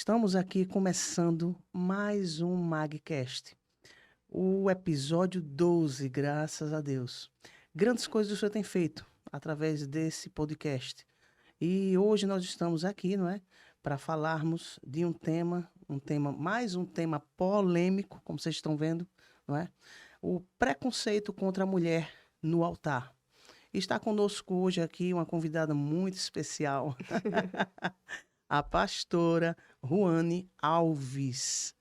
Estamos aqui começando mais um MagCast, o episódio 12, graças a Deus. Grandes coisas o Senhor tem feito através desse podcast. E hoje nós estamos aqui, não é? Para falarmos de mais um tema polêmico, como vocês estão vendo, não é? O preconceito contra a mulher no altar. Está conosco hoje aqui uma convidada muito especial, a pastora Ruane Alves.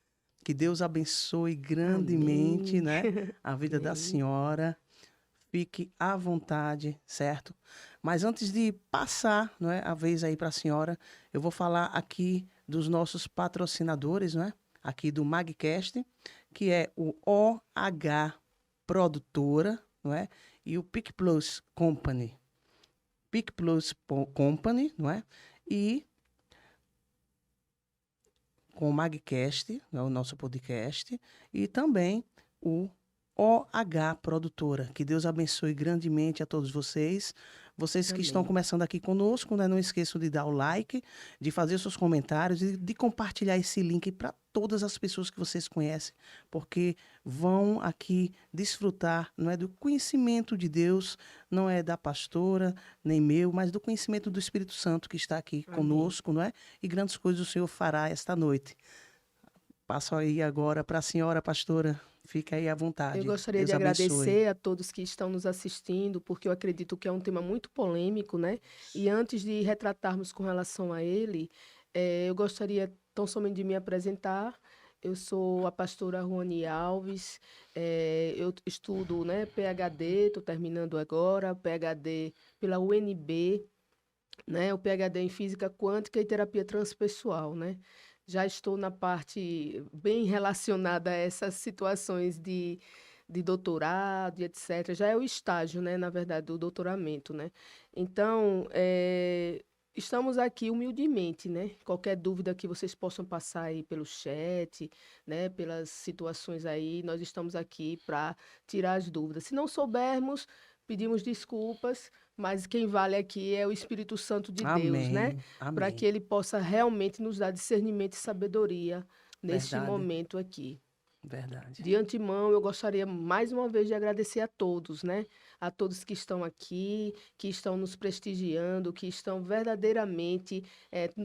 Que Deus abençoe grandemente, Amém. né, a vida da Amém. senhora. Fique à vontade, certo? Mas antes de passar, não é, a vez aí para a senhora, eu vou falar aqui dos nossos patrocinadores, não é? Aqui do MagCast, que é o OH Produtora, não é? E o PicPlus Company. Company, não é? E com o MagCast, né, o nosso podcast, e também o OH Produtora. Que Deus abençoe grandemente a todos vocês. Vocês que estão Amém. começando aqui conosco, né, não esqueçam de dar o like, de fazer seus comentários e de compartilhar esse link para todas as pessoas que vocês conhecem, porque vão aqui desfrutar, não é, do conhecimento de Deus, não é da pastora, nem meu, mas do conhecimento do Espírito Santo que está aqui Amém. conosco, não é? E grandes coisas o Senhor fará esta noite. Passo aí agora para a senhora, pastora. Fica aí à Eu vontade. gostaria de Deus abençoe. agradecer a todos que estão nos assistindo, porque eu acredito que é um tema muito polêmico, né? E antes de retratarmos com relação a ele, eu gostaria tão somente de me apresentar. Eu sou a pastora Ruane Alves, eu estudo, né, PhD, estou terminando agora, PhD pela UNB, né, o PhD em Física Quântica e Terapia Transpessoal, né? Já estou na parte bem relacionada a essas situações de doutorado e etc. Já é o estágio, né, na verdade, do doutoramento, né? Então, estamos aqui humildemente, né? Qualquer dúvida que vocês possam passar aí pelo chat, né, pelas situações aí, nós estamos aqui para tirar as dúvidas. Se não soubermos, pedimos desculpas, mas quem vale aqui é o Espírito Santo de Deus, né? Amém. Para que Amém. ele possa realmente nos dar discernimento e sabedoria neste Verdade. momento aqui. Verdade. De antemão, eu gostaria mais uma vez de agradecer a todos, né? A todos que estão aqui, que estão nos prestigiando, que estão verdadeiramente,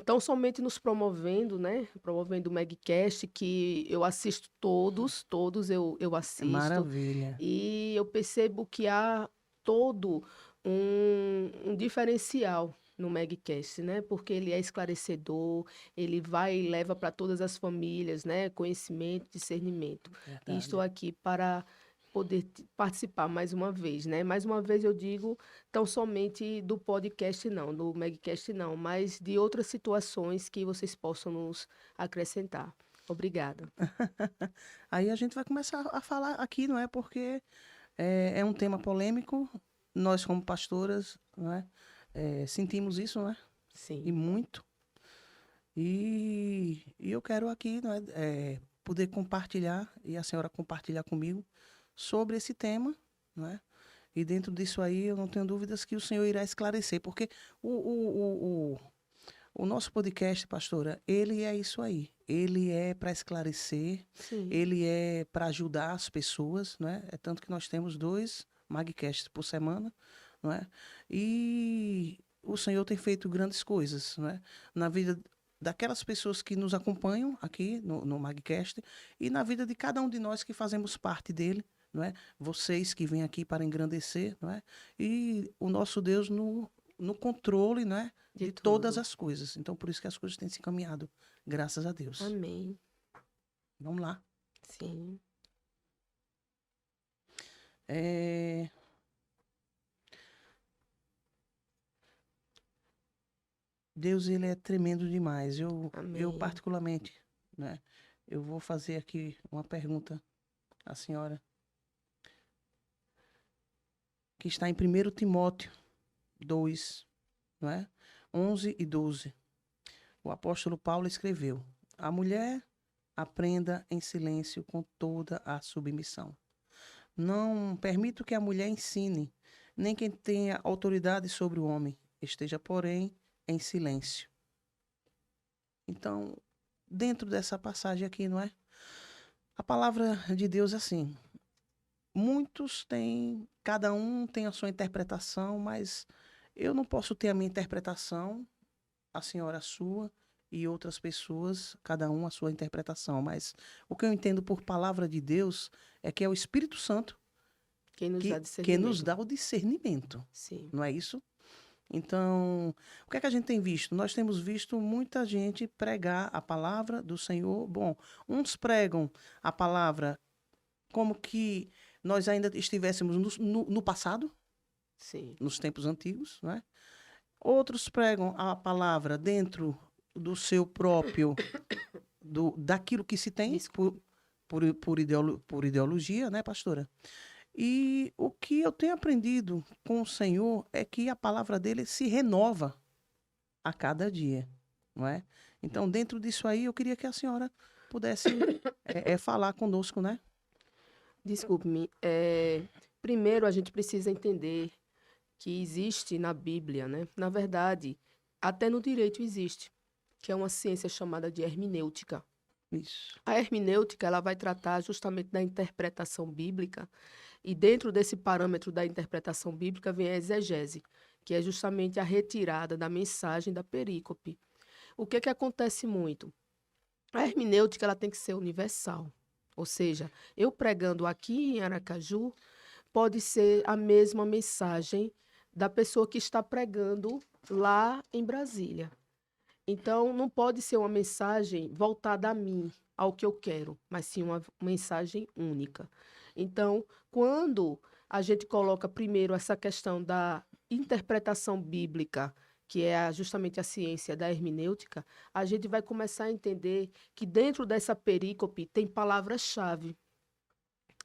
tão somente nos promovendo, né? Promovendo o Magcast, que eu assisto todos eu É assisto, maravilha. e eu percebo que há todo um diferencial no Magcast, né? Porque ele é esclarecedor, ele vai e leva para todas as famílias, né? Conhecimento, discernimento. E estou Verdade. aqui para poder participar mais uma vez, né? Mais uma vez eu digo, tão somente do podcast não, do Magcast não, mas de outras situações que vocês possam nos acrescentar. Obrigada. Aí a gente vai começar a falar aqui, não é? Porque é um tema polêmico. Nós, como pastoras, não é? Sentimos isso, não é? E Sim. muito. E eu quero aqui, não é? Poder compartilhar, e a senhora compartilhar comigo, sobre esse tema, não é? E dentro disso aí, eu não tenho dúvidas que o Senhor irá esclarecer, porque o nosso podcast, pastora, ele é isso aí. Ele é para esclarecer, Sim. ele é para ajudar as pessoas, não é? É tanto que nós temos 2 magcasts por semana, não é? E o Senhor tem feito grandes coisas, não é? Na vida daquelas pessoas que nos acompanham aqui no magcast e na vida de cada um de nós que fazemos parte dele, não é? Vocês que vêm aqui para engrandecer, não é? E o nosso Deus no controle, não é? De De todas tudo. as coisas. Então, por isso que as coisas têm se encaminhado, graças a Deus. Amém. Vamos lá. Sim. É, Deus, ele é tremendo demais. Eu Amém. particularmente, né? Eu vou fazer aqui uma pergunta à senhora, que está em 1 Timóteo 2, não é? 11 e 12. O apóstolo Paulo escreveu: A mulher aprenda em silêncio com toda a submissão. Não permito que a mulher ensine, nem quem tenha autoridade sobre o homem. Esteja, porém, em silêncio. Então, dentro dessa passagem aqui, não é? A palavra de Deus é assim. Muitos têm, cada um tem a sua interpretação, mas eu não posso ter a minha interpretação, a senhora a sua e outras pessoas, cada um a sua interpretação. Mas o que eu entendo por palavra de Deus é que é o Espírito Santo Quem nos dá que nos discernimento. dá o discernimento, Sim. não é isso? Então, o que é que a gente tem visto? Nós temos visto muita gente pregar a palavra do Senhor. Bom, uns pregam a palavra como que nós ainda estivéssemos no passado, Sim. nos tempos antigos, né? Outros pregam a palavra dentro do seu próprio, daquilo que se tem Desculpa. por ideologia, né, pastora? E o que eu tenho aprendido com o Senhor é que a palavra dele se renova a cada dia, não é? Então, dentro disso aí, eu queria que a senhora pudesse falar conosco, né? Desculpe-me. Primeiro, a gente precisa entender que existe na Bíblia, né? Na verdade, até no direito existe, que é uma ciência chamada de hermenêutica. Isso. A hermenêutica, ela vai tratar justamente da interpretação bíblica, e dentro desse parâmetro da interpretação bíblica vem a exegese, que é justamente a retirada da mensagem da perícope. O que acontece muito? A hermenêutica, ela tem que ser universal. Ou seja, eu pregando aqui em Aracaju, pode ser a mesma mensagem da pessoa que está pregando lá em Brasília. Então, não pode ser uma mensagem voltada a mim, ao que eu quero, mas sim uma mensagem única. Então, quando a gente coloca primeiro essa questão da interpretação bíblica, que é justamente a ciência da hermenêutica, a gente vai começar a entender que dentro dessa perícope tem palavras-chave.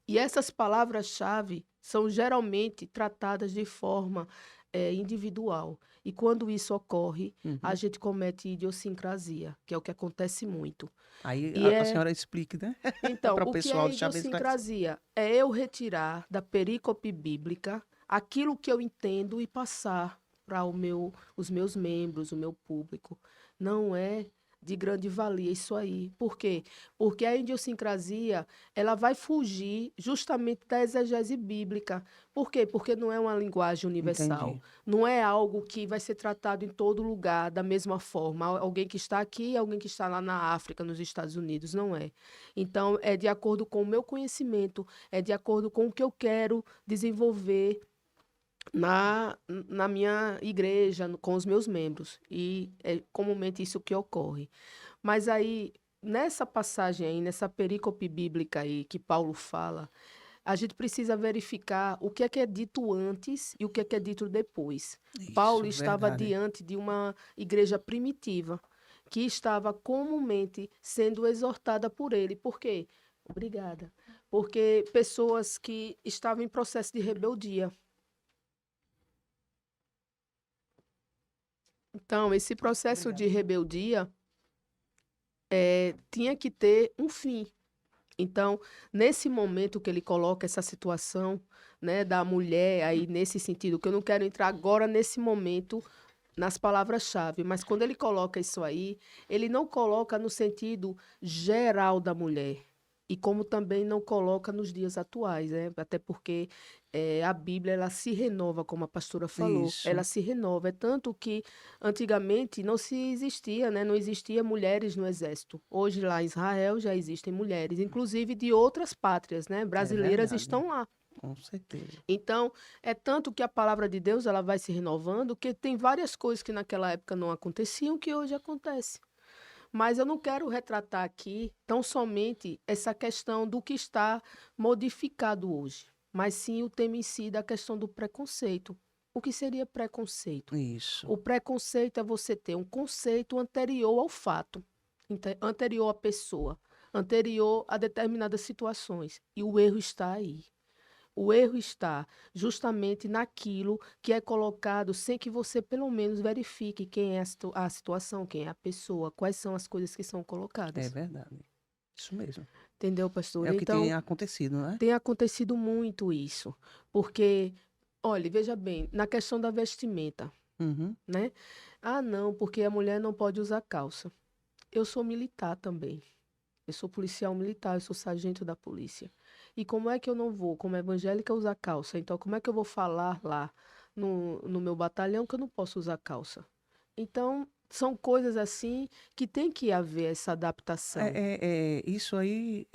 E essas palavras-chave são geralmente tratadas de forma individual. E quando isso ocorre, a gente comete idiosincrasia, que é o que acontece muito. Aí E a senhora explique, né? então, Para o o que é pessoal já ver se idiosincrasia? É eu retirar da perícope bíblica aquilo que eu entendo e passar para os meus membros, o meu público. Não é de grande valia isso aí. Por quê? Porque a idiosincrasia, ela vai fugir justamente da exegese bíblica. Por quê? Porque não é uma linguagem universal. Entendi. Não é algo que vai ser tratado em todo lugar da mesma forma. Alguém que está aqui, alguém que está lá na África, nos Estados Unidos, não é. Então, é de acordo com o meu conhecimento, é de acordo com o que eu quero desenvolver na minha igreja, com os meus membros. E é comumente isso que ocorre. Mas aí, nessa passagem aí, nessa perícope bíblica aí que Paulo fala, a gente precisa verificar o que é dito antes e o que é dito depois. Paulo Isso, estava verdade. diante de uma igreja primitiva, que estava comumente sendo exortada por ele. Por quê? Obrigada. Porque pessoas que estavam em processo de rebeldia. Então, esse processo de rebeldia tinha que ter um fim. Então, nesse momento que ele coloca essa situação, né, da mulher, aí nesse sentido, que eu não quero entrar agora nesse momento nas palavras-chave, mas quando ele coloca isso aí, ele não coloca no sentido geral da mulher. E como também não coloca nos dias atuais, né? Até porque a Bíblia, ela se renova, como a pastora falou, ela Isso. se renova. É tanto que antigamente não se existia, né? Não existia mulheres no exército. Hoje lá em Israel já existem mulheres, inclusive de outras pátrias, né? É Brasileiras verdade. estão lá. Com certeza. Então, é tanto que a palavra de Deus ela vai se renovando, que tem várias coisas que naquela época não aconteciam que hoje acontecem. Mas eu não quero retratar aqui tão somente essa questão do que está modificado hoje, mas sim o tema em si da questão do preconceito. O que seria preconceito? Isso. O preconceito é você ter um conceito anterior ao fato, anterior à pessoa, anterior a determinadas situações. E o erro está aí. O erro está justamente naquilo que é colocado sem que você, pelo menos, verifique quem é a situação, quem é a pessoa, quais são as coisas que são É colocadas. verdade. Isso mesmo. Entendeu, É pastor? o que Então, tem acontecido, não é? tem acontecido muito isso. Porque, olha, veja bem, na questão da vestimenta, Uhum. né? Ah, não, porque a mulher não pode usar calça. Eu sou militar também. Eu sou policial militar, eu sou sargento da polícia. E como é que eu não vou, como evangélica, usar calça? Então, como é que eu vou falar lá no meu batalhão que eu não posso usar calça? Então, são coisas assim que tem que haver essa adaptação. Isso aí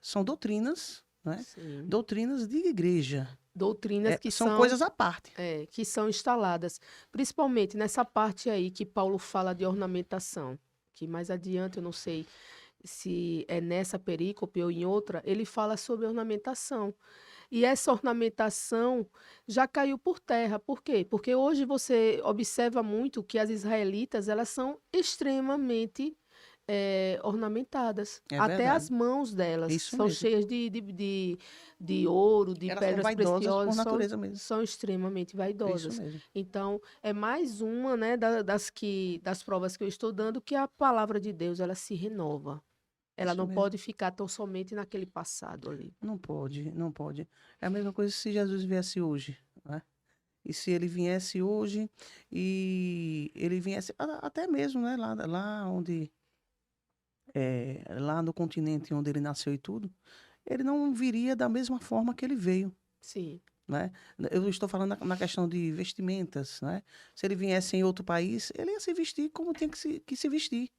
são doutrinas, né? Sim. Doutrinas de igreja. Doutrinas São coisas à parte. que são instaladas, principalmente nessa parte aí que Paulo fala de ornamentação, que mais adiante, eu não sei se é nessa perícope ou em outra, ele fala sobre ornamentação. E essa ornamentação já caiu por terra. Por quê? Porque hoje você observa muito que as israelitas, elas são extremamente ornamentadas. É Até as verdade. mãos É delas isso são mesmo. cheias de ouro, de Elas são pedras vaidosas por preciosas, natureza mesmo. são extremamente É isso vaidosas. mesmo. Então, é mais uma, né, das provas que eu estou dando, que a palavra de Deus, ela se renova. Ela Isso não mesmo. pode ficar tão somente naquele passado ali. Não pode, não pode. É a mesma coisa se Jesus viesse hoje, né? E se ele viesse hoje e ele viesse até mesmo, né? Lá onde, lá no continente onde ele nasceu e tudo, ele não viria da mesma forma que ele veio, Sim, né? Eu estou falando na questão de vestimentas, né? Se ele viesse em outro país, ele ia se vestir como tinha que se vestir,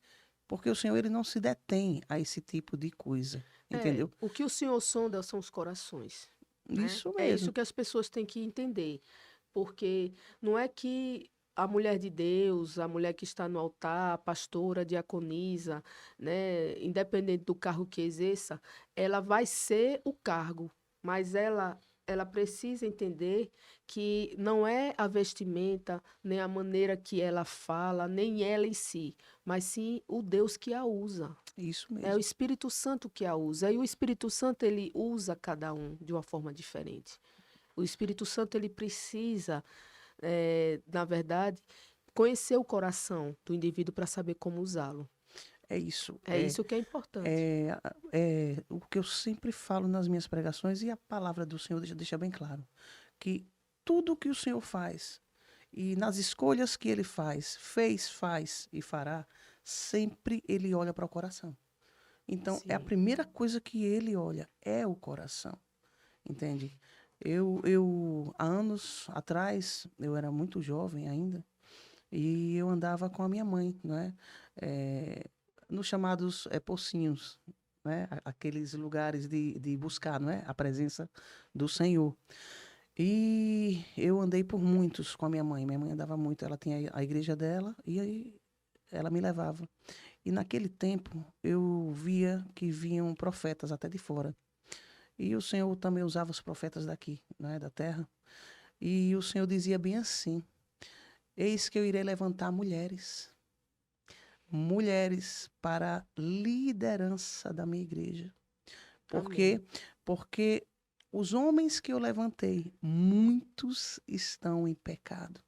porque o Senhor ele não se detém a esse tipo de coisa, entendeu? o que o Senhor sonda são os corações, né? Isso É isso mesmo. que as pessoas têm que entender, porque não é que a mulher de Deus, a mulher que está no altar, a pastora, a diaconisa, né, independente do cargo que exerça, ela vai ser o cargo, mas ela precisa entender que não é a vestimenta, nem a maneira que ela fala, nem ela em si, mas sim o Deus que a usa. Isso É o mesmo. Espírito Santo que a usa. E o Espírito Santo, ele usa cada um de uma forma diferente. O Espírito Santo, ele precisa, na verdade, conhecer o coração do indivíduo para saber como usá-lo. É isso. É isso que é importante. É o que eu sempre falo nas minhas pregações e a palavra do Senhor deixa bem claro, que tudo que o Senhor faz e nas escolhas que ele fez, faz e fará, sempre ele olha para o coração. Então, é a Sim, primeira coisa que ele olha, é o coração, entende? Há anos atrás, eu era muito jovem ainda, e eu andava com a minha mãe, né? Eh, nos chamados pocinhos, né? Aqueles lugares de buscar, não é? A presença do Senhor. E eu andei por muitos com a minha mãe. Minha mãe andava muito, ela tinha a igreja dela e aí ela me levava. E naquele tempo eu via que vinham profetas até de fora. E o Senhor também usava os profetas daqui, né, da terra. E o Senhor dizia bem assim: Eis que eu irei levantar mulheres para a liderança da minha igreja. Por amém. quê? Porque os homens que eu levantei, muitos estão em pecado.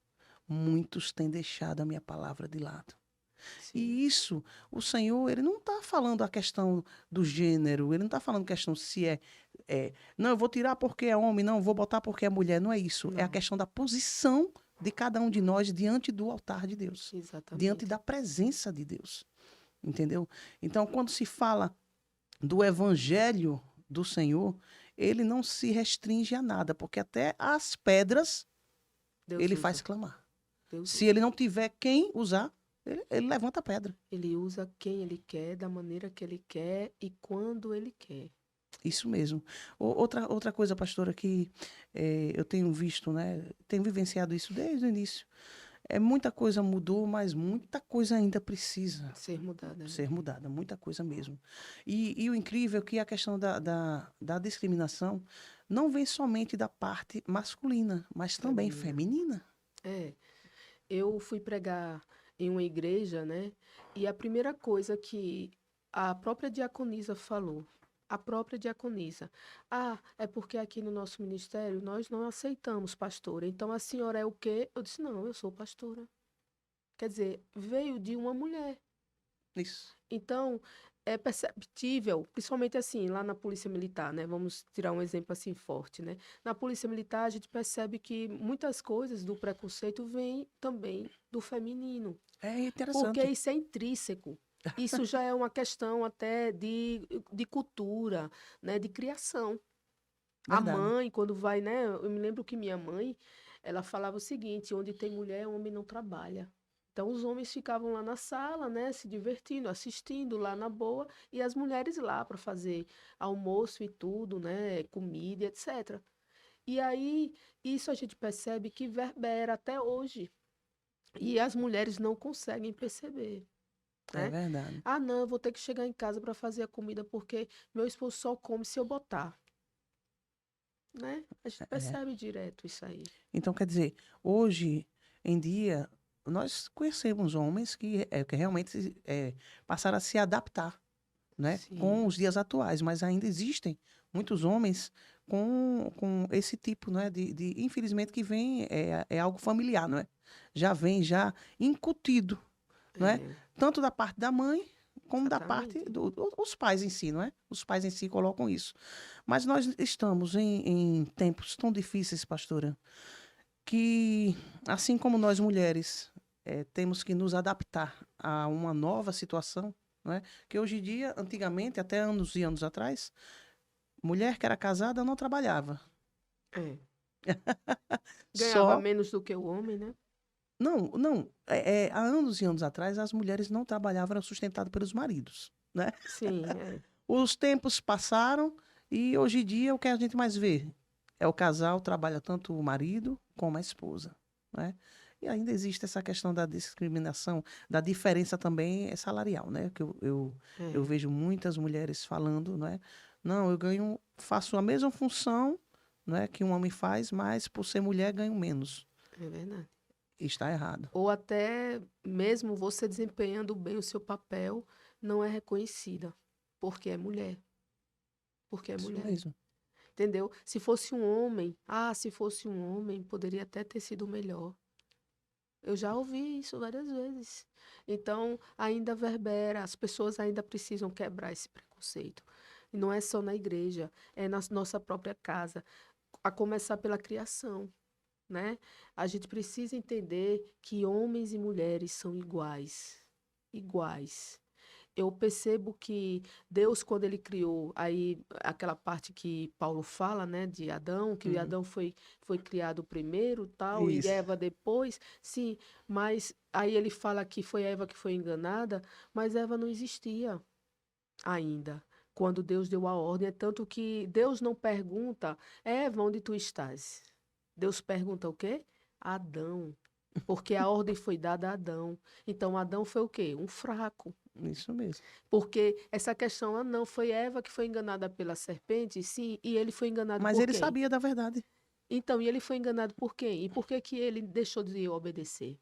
Muitos têm deixado a minha palavra de lado. Sim, E isso, o Senhor, ele não está falando a questão do gênero, ele não está falando questão se não, eu vou tirar porque é homem, não, eu vou botar porque é mulher. Não é isso. É a não, questão da posição de cada um de nós diante do altar de Deus, diante exatamente. da presença de Deus. Entendeu? Então, quando se fala do evangelho do Senhor, ele não se restringe a nada, porque até as pedras Deus ele faz usa, clamar. Deus Se usa. ele não tiver quem usar, ele levanta a pedra. Ele usa quem ele quer, da maneira que ele quer e quando ele quer. Isso mesmo. Outra coisa, pastora, que eu tenho visto, né? Tenho vivenciado isso desde o início. Muita coisa mudou, mas muita coisa ainda precisa Ser mudada, né? ser mudada, muita coisa mesmo. E o incrível é que a questão da discriminação não vem somente da parte masculina, mas também Feminina. feminina. É, eu fui pregar em uma igreja, né? E a primeira coisa que a própria diaconisa falou, a própria diaconisa, é porque aqui no nosso ministério nós não aceitamos pastora. Então a senhora é o quê? Eu disse, não, eu sou pastora. Quer dizer, veio de uma mulher. Isso. Então, é perceptível, principalmente assim, lá na Polícia Militar, né? Vamos tirar um exemplo assim forte, né? Na Polícia Militar, a gente percebe que muitas coisas do preconceito vêm também do feminino, É porque interessante. isso é intrínseco. Isso já é uma questão até de cultura, né, de criação. A Verdade. mãe, quando vai, né? Eu me lembro que minha mãe, ela falava o seguinte: onde tem mulher, homem não trabalha. Então, os homens ficavam lá na sala, né, se divertindo, assistindo lá na boa, e as mulheres lá para fazer almoço e tudo, né, comida, etc. E aí, isso a gente percebe que verbera até hoje, e as mulheres não conseguem perceber, É né? verdade. Ah, não, eu vou ter que chegar em casa para fazer a comida porque meu esposo só come se eu botar, né? A gente É. percebe direto isso aí. Então, quer dizer, hoje em dia, nós conhecemos homens que realmente passaram a se adaptar, né, com Sim, os dias atuais, mas ainda existem muitos homens com esse tipo, né, infelizmente, que vem, é algo familiar, não é? Já vem já incutido, não é? é, Tanto da parte da mãe, como da parte exatamente. dos pais em si, não é? Os pais em si colocam isso. Mas nós estamos em tempos tão difíceis, pastora, que, assim como nós mulheres temos que nos adaptar a uma nova situação, não é? Que hoje em dia, antigamente, até anos e anos atrás, mulher que era casada não trabalhava. É. Ganhava Só. menos do que o homem, né? Não, não. Há anos e anos atrás, as mulheres não trabalhavam, eram sustentadas pelos maridos, né? Sim, é. Os tempos passaram e hoje em dia o que a gente mais vê é o casal trabalha tanto o marido como a esposa, né? E ainda existe essa questão da discriminação, da diferença também salarial, né? Que eu É, vejo muitas mulheres falando, né? Não, eu ganho, faço a mesma função, né, que um homem faz, mas por ser mulher ganho menos. é verdade. Está errado. Ou até mesmo você desempenhando bem o seu papel, não é reconhecida, porque é mulher. Porque é Isso mulher. mesmo. Entendeu? Se fosse um homem, se fosse um homem, poderia até ter sido melhor. Eu já ouvi isso várias vezes. Então, ainda verbera, as pessoas ainda precisam quebrar esse preconceito. E não é só na igreja, é na nossa própria casa, a começar pela criação, né? A gente precisa entender que homens e mulheres são iguais. Iguais. Eu percebo que Deus, quando ele criou, aí aquela parte que Paulo fala, né, de Adão, que Uhum. Adão foi criado primeiro, tal, e Isso. Eva depois, sim, mas aí ele fala que foi Eva que foi enganada, mas Eva não existia ainda. Quando Deus deu a ordem, é tanto que Deus não pergunta, Eva, onde tu estás? Deus pergunta o quê? Adão. Porque a ordem foi dada a Adão. Então, Adão foi o quê? Um fraco. Isso mesmo. Porque essa questão, não, foi Eva que foi enganada pela serpente, sim, e ele foi enganado Mas por ele quem? sabia da verdade. Então, e ele foi enganado por quem? E por que que ele deixou de obedecer?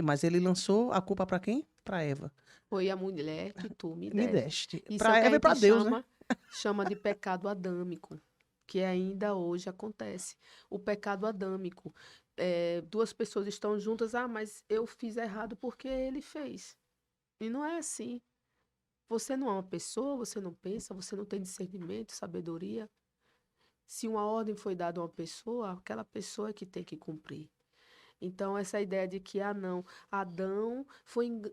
Mas ele lançou a culpa para quem? Para Eva. Foi a mulher que tu me Me deste. deste. Isso é o Para que a Eva e para gente Deus, né? chama de pecado adâmico, que ainda hoje acontece. O pecado adâmico. Duas pessoas estão juntas, mas eu fiz errado porque ele fez. E não é assim. Você não é uma pessoa, você não pensa, você não tem discernimento, sabedoria. Se uma ordem foi dada a uma pessoa, aquela pessoa é que tem que cumprir. Então, essa ideia de que, não, Adão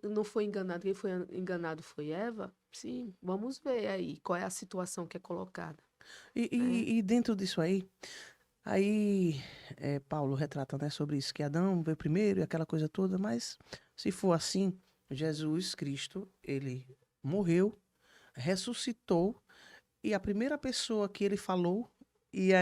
não foi enganado, quem foi enganado foi Eva, sim, vamos ver aí qual é a situação que é colocada, E, né? e dentro disso aí Paulo retrata, né, sobre isso, que Adão veio primeiro e aquela coisa toda, mas se for assim, Jesus Cristo, ele morreu, ressuscitou, e a primeira pessoa que ele falou, e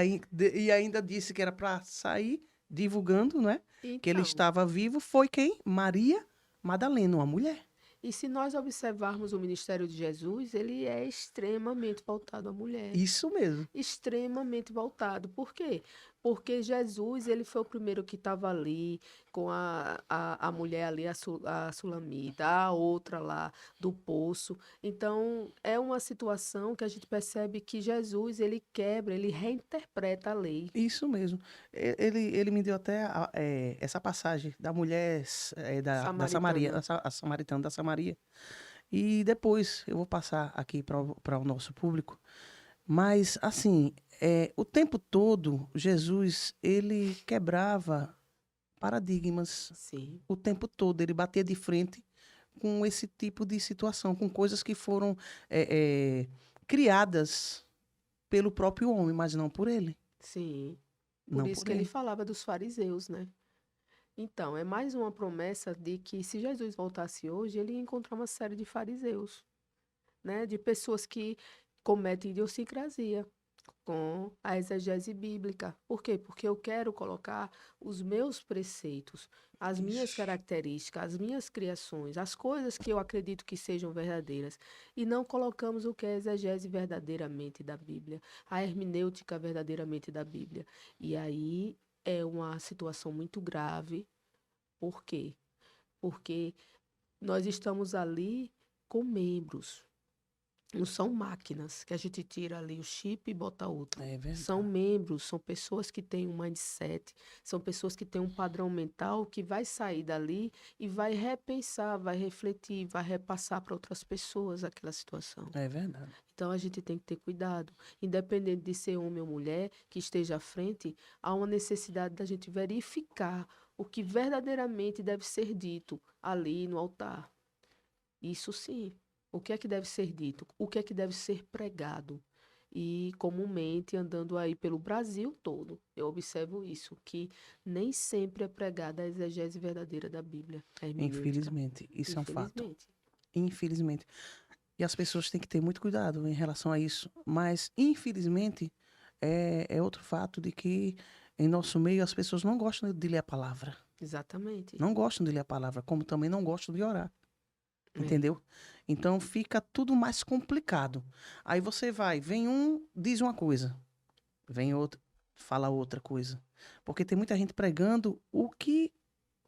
ainda disse que era para sair divulgando, né, que ele Então, estava vivo, foi quem? Maria Madalena, uma mulher. e se nós observarmos o ministério de Jesus, ele é extremamente voltado à mulher. Isso mesmo. Extremamente voltado. Por quê? Porque Jesus, ele foi o primeiro que estava ali com a mulher ali, a Sulamita, a outra lá do poço. Então, é uma situação que a gente percebe que Jesus, ele quebra, ele reinterpreta a lei. Isso mesmo. Ele me deu até essa passagem da mulher da Samaria, Samaritana. a samaritana da Samaria. E depois eu vou passar aqui para o nosso público. Mas, assim, o tempo todo, Jesus, ele quebrava paradigmas. Sim, O tempo todo, ele batia de frente com esse tipo de situação, com coisas que foram criadas pelo próprio homem, mas não por ele. Sim. Por Não isso por que ele ele. falava dos fariseus, né? Então, é mais uma promessa de que se Jesus voltasse hoje, ele ia encontrar uma série de fariseus, né? De pessoas que cometem idiosincrasia com a exegese bíblica. Por quê? Porque eu quero colocar os meus preceitos, as minhas Ixi, características, as minhas criações, as coisas que eu acredito que sejam verdadeiras, e não colocamos o que é a exegese verdadeiramente da Bíblia, a hermenêutica verdadeiramente da Bíblia. E aí é uma situação muito grave. Por quê? Porque nós estamos ali com membros. Não são máquinas que a gente tira ali o chip e bota outro. é São verdade. membros, são pessoas que têm um mindset, são pessoas que têm um padrão mental que vai sair dali e vai repensar, vai refletir, vai repassar para outras pessoas aquela situação. É verdade. Então a gente tem que ter cuidado. Independente de ser homem ou mulher que esteja à frente, há uma necessidade da gente verificar o que verdadeiramente deve ser dito ali no altar. Isso sim. O que é que deve ser dito? O que é que deve ser pregado? E comumente, andando aí pelo Brasil todo, eu observo isso, que nem sempre é pregada a exegese verdadeira da Bíblia, a hermenêutica, Infelizmente, isso é um fato. infelizmente. Infelizmente. E as pessoas têm que ter muito cuidado em relação a isso. Mas, infelizmente, é outro fato de que em nosso meio as pessoas não gostam de ler a palavra. Exatamente. Não gostam de ler a palavra, como também não gostam de orar. É. Entendeu? Então fica tudo mais complicado. Aí você vai, vem um, diz uma coisa, vem outro, fala outra coisa. Porque tem muita gente pregando o que,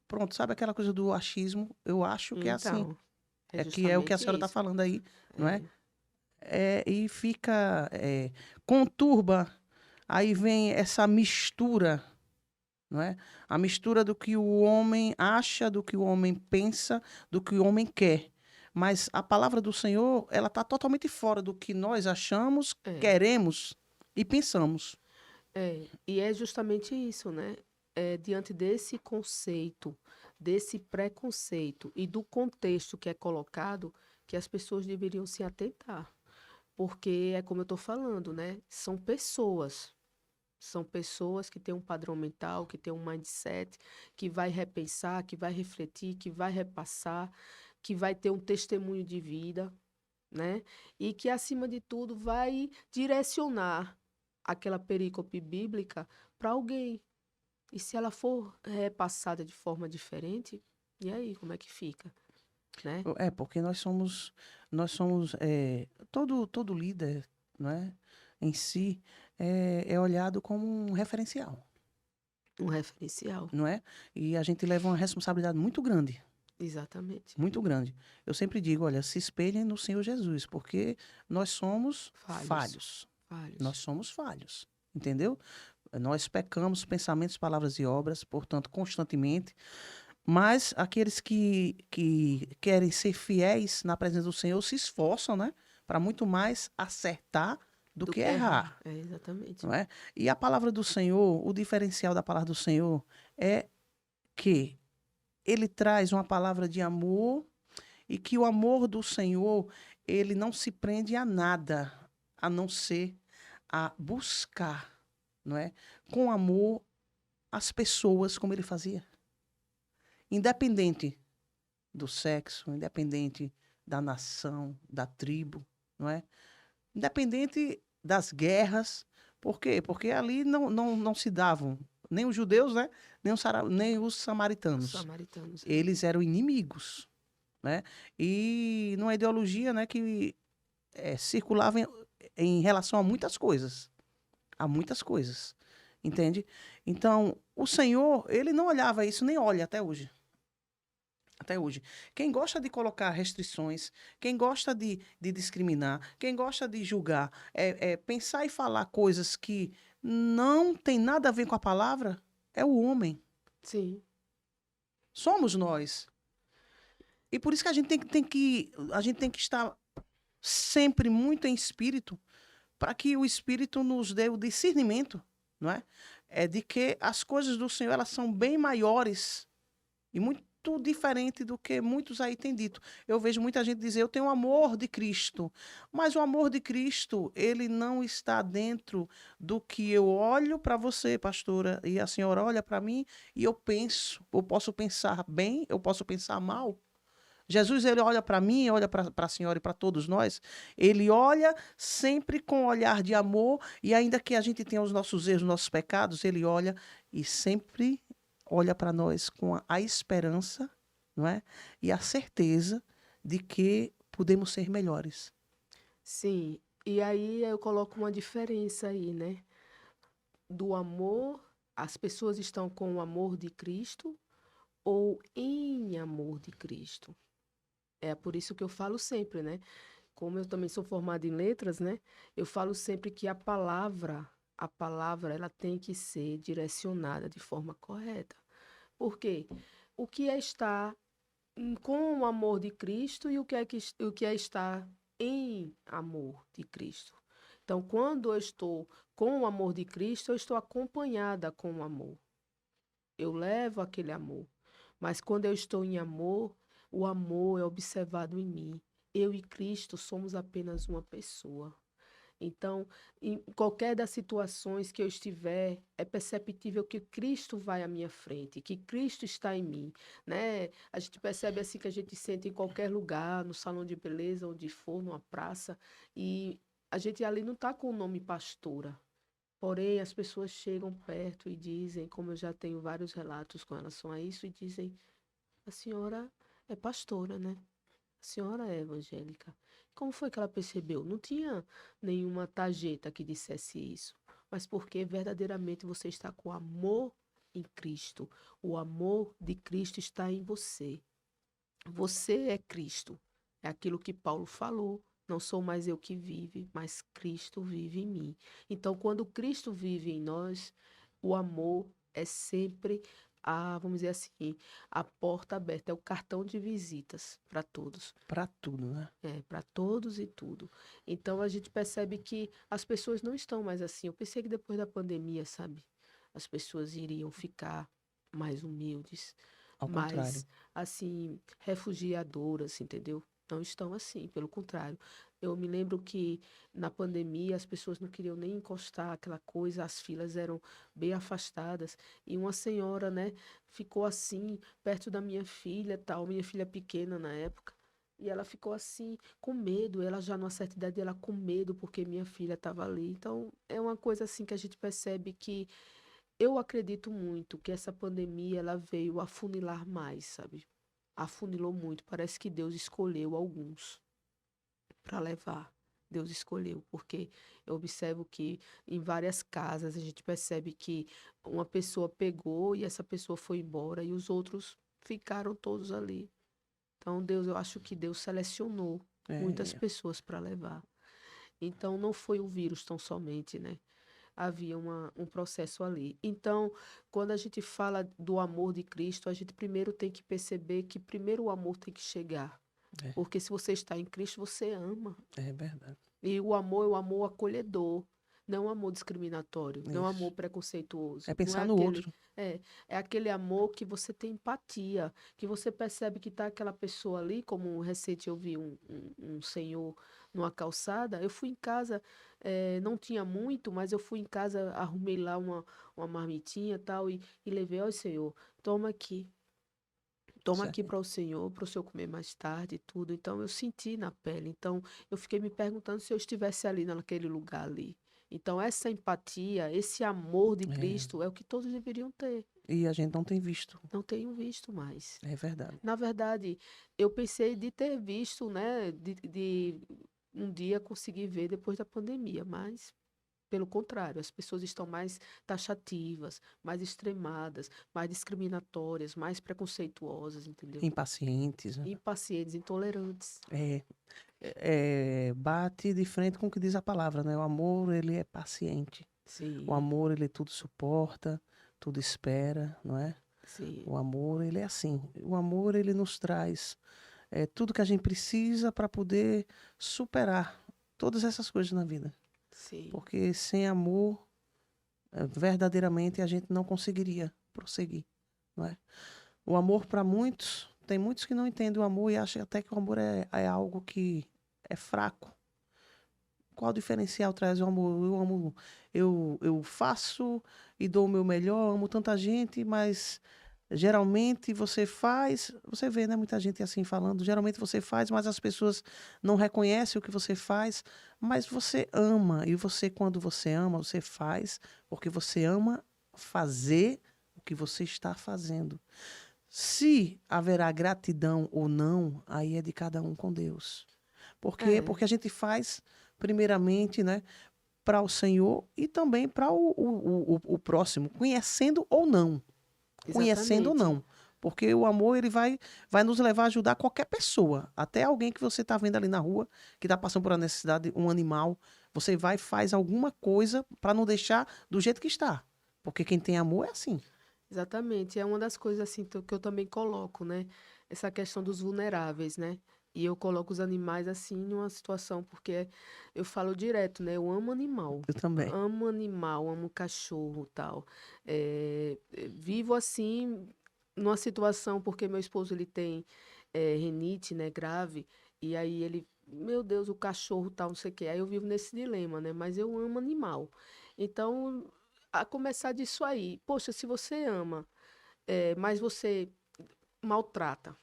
pronto, sabe aquela coisa do achismo? Eu acho que é assim. Então, é É que é o que a justamente senhora está isso. falando aí, não é? É. E fica, conturba, aí vem essa mistura, não é? A mistura do que o homem acha, do que o homem pensa, do que o homem quer. Mas a palavra do Senhor, ela está totalmente fora do que nós achamos, É. queremos e pensamos. E é justamente isso, né? É, diante desse conceito, desse preconceito e do contexto que é colocado, que as pessoas deveriam se atentar. Porque é como eu estou falando, né? São pessoas. São pessoas que têm um padrão mental, que têm um mindset, que vai repensar, que vai refletir, que vai repassar, que vai ter um testemunho de vida, né? E que, acima de tudo, vai direcionar aquela perícope bíblica para alguém. E se ela for repassada de forma diferente, e aí, como é que fica, né? Porque todo líder, não é? Em si, é olhado como um referencial, Um referencial. não é? E a gente leva uma responsabilidade Exatamente. muito grande. Eu sempre digo, olha, se espelhem no Senhor Jesus, porque nós somos Falhos. falhos. Nós Falhos. somos falhos, entendeu? Nós pecamos pensamentos, palavras e obras, portanto, constantemente. Mas aqueles que querem ser fiéis na presença do Senhor se esforçam, né? Para muito mais acertar do Do que que errar, errar. É, exatamente. não é? E a palavra do Senhor, o diferencial da palavra do Senhor é que ele traz uma palavra de amor e que o amor do Senhor, ele não se prende a nada, a não ser a buscar, não é? Com amor as pessoas como ele fazia. Independente do sexo, independente da nação, da tribo, não é? Independente das guerras. Por quê? Porque ali não se davam nem os judeus, né? Nem os Os samaritanos. samaritanos. Eles eram inimigos, né? E numa ideologia, né, que circulava em relação a muitas coisas. A muitas coisas. Entende? Então, o Senhor, ele não olhava isso, nem olha até hoje. Até hoje. Quem gosta de colocar restrições, quem gosta de discriminar, quem gosta de julgar, pensar e falar coisas que não tem nada a ver com a palavra, é o homem. Sim. Somos nós. E por isso que a gente tem que estar sempre muito em espírito, para que o espírito nos dê o discernimento, não é? É de que as coisas do Senhor, elas são bem maiores e muito muito diferente do que muitos aí têm dito. Eu vejo muita gente dizer, eu tenho o amor de Cristo, mas o amor de Cristo, ele não está dentro do que eu olho para você, pastora, e a senhora olha para mim e eu penso, eu posso pensar bem, eu posso pensar mal. Jesus, ele olha para mim, olha para a senhora e para todos nós, ele olha sempre com um olhar de amor, e ainda que a gente tenha os nossos erros, os nossos pecados, ele olha e sempre olha para nós com a esperança, não é? E a certeza de que podemos ser melhores. Sim, e aí eu coloco uma diferença aí, né? Do amor, as pessoas estão com o amor de Cristo ou em amor de Cristo. É por isso que eu falo sempre, né? Como eu também sou formada em letras, né? Eu falo sempre que a palavra, ela tem que ser direcionada de forma correta. Por quê? O que é estar com o amor de Cristo e o que é estar em amor de Cristo. Então, quando eu estou com o amor de Cristo, eu estou acompanhada com o amor. Eu levo aquele amor. Mas quando eu estou em amor, o amor é observado em mim. Eu e Cristo somos apenas uma pessoa. Então, em qualquer das situações que eu estiver, é perceptível que Cristo vai à minha frente, que Cristo está em mim, né? A gente percebe assim que a gente sente em qualquer lugar, no salão de beleza, onde for, numa praça, e a gente ali não está com o nome pastora. Porém, as pessoas chegam perto e dizem, como eu já tenho vários relatos com relação a isso, e dizem: a senhora é pastora, né? A senhora é evangélica. Como foi que ela percebeu? Não tinha nenhuma tarjeta que dissesse isso, mas porque verdadeiramente você está com amor em Cristo. O amor de Cristo está em você. Você é Cristo. É aquilo que Paulo falou. Não sou mais eu que vive, mas Cristo vive em mim. Então, quando Cristo vive em nós, o amor é sempre vamos dizer assim, a porta aberta, é o cartão de visitas para todos. Para tudo, né? É, para todos e tudo. Então a gente percebe que as pessoas não estão mais assim. Eu pensei que depois da pandemia, sabe, as pessoas iriam ficar mais humildes, Ao contrário. mais assim, refugiadoras, entendeu? Não estão assim, pelo contrário. Eu me lembro que na pandemia as pessoas não queriam nem encostar aquela coisa, as filas eram bem afastadas. E uma senhora, né, ficou assim, perto da minha filha, tal, minha filha pequena na época. E ela ficou assim, com medo. Ela já numa certa idade, ela com medo porque minha filha estava ali. Então, é uma coisa assim que a gente percebe que eu acredito muito que essa pandemia ela veio afunilar mais, sabe? Afunilou muito. Parece que Deus escolheu alguns para levar. Deus escolheu, porque eu observo que em várias casas a gente percebe que uma pessoa pegou e essa pessoa foi embora e os outros ficaram todos ali. Então, Deus, eu acho que Deus selecionou muitas É, pessoas para levar. Então, não foi o vírus tão somente, né? Havia um processo ali. Então, quando a gente fala do amor de Cristo, a gente primeiro tem que perceber que primeiro o amor tem que chegar. é, Porque se você está em Cristo, você ama. é verdade. E o amor é o amor acolhedor, não o amor discriminatório, não o amor Isso. É preconceituoso. Não é pensar no aquele, outro. é aquele amor que você tem empatia, que você percebe que está aquela pessoa ali, como recente eu vi um senhor numa calçada. Eu fui em casa, não tinha muito, mas eu fui em casa, arrumei lá uma marmitinha e tal, e levei, ó Senhor, toma aqui. Toma aqui Certo. para o Senhor, para o Senhor comer mais tarde e tudo. Então, eu senti na pele. Então, eu fiquei me perguntando se eu estivesse ali naquele lugar ali. Então, essa empatia, esse amor de É, Cristo é o que todos deveriam ter. e a gente não tem visto. Não tenho visto mais. É verdade. Na verdade, eu pensei de ter visto, né, de um dia conseguir ver depois da pandemia, mas pelo contrário, as pessoas estão mais taxativas, mais extremadas, mais discriminatórias, mais preconceituosas, entendeu? Impacientes, né? Impacientes, intolerantes. É, bate de frente com o que diz a palavra, né? O amor, ele é paciente. O Sim, amor, ele tudo suporta, tudo espera, não é? sim, O amor, ele é assim. O amor, ele nos traz tudo que a gente precisa para poder superar todas essas coisas na vida. sim, Porque sem amor, verdadeiramente, a gente não conseguiria prosseguir, não é? O amor para muitos, tem muitos que não entendem o amor e acham até que o amor é algo que é fraco. Qual o diferencial traz o amor? Eu amo, eu faço e dou o meu melhor, amo tanta gente, mas geralmente você faz, você vê, né, muita gente assim falando, geralmente você faz, mas as pessoas não reconhecem o que você faz, mas você ama, e você, quando você ama, você faz, porque você ama fazer o que você está fazendo. Se haverá gratidão ou não, aí é de cada um com Deus. Por quê? É, Porque a gente faz, primeiramente, né, para o Senhor e também para o próximo, conhecendo ou não. Conhecendo ou exatamente. não. Porque o amor, ele vai nos levar a ajudar qualquer pessoa. Até alguém que você está vendo ali na rua, que está passando por uma necessidade, um animal. Você vai e faz alguma coisa para não deixar do jeito que está. Porque quem tem amor é assim. Exatamente. É uma das coisas assim que eu também coloco, né? Essa questão dos vulneráveis, né? E eu coloco os animais assim numa situação, porque eu falo direto, né? Eu Eu também. amo animal, amo cachorro, tal. Vivo assim numa situação porque meu esposo ele tem rinite, né? Grave. E aí ele, meu Deus, o cachorro, tal, não sei o quê. Aí eu vivo nesse dilema, né? Mas eu amo animal. Então a começar disso aí. Poxa, se você ama, mas você maltrata.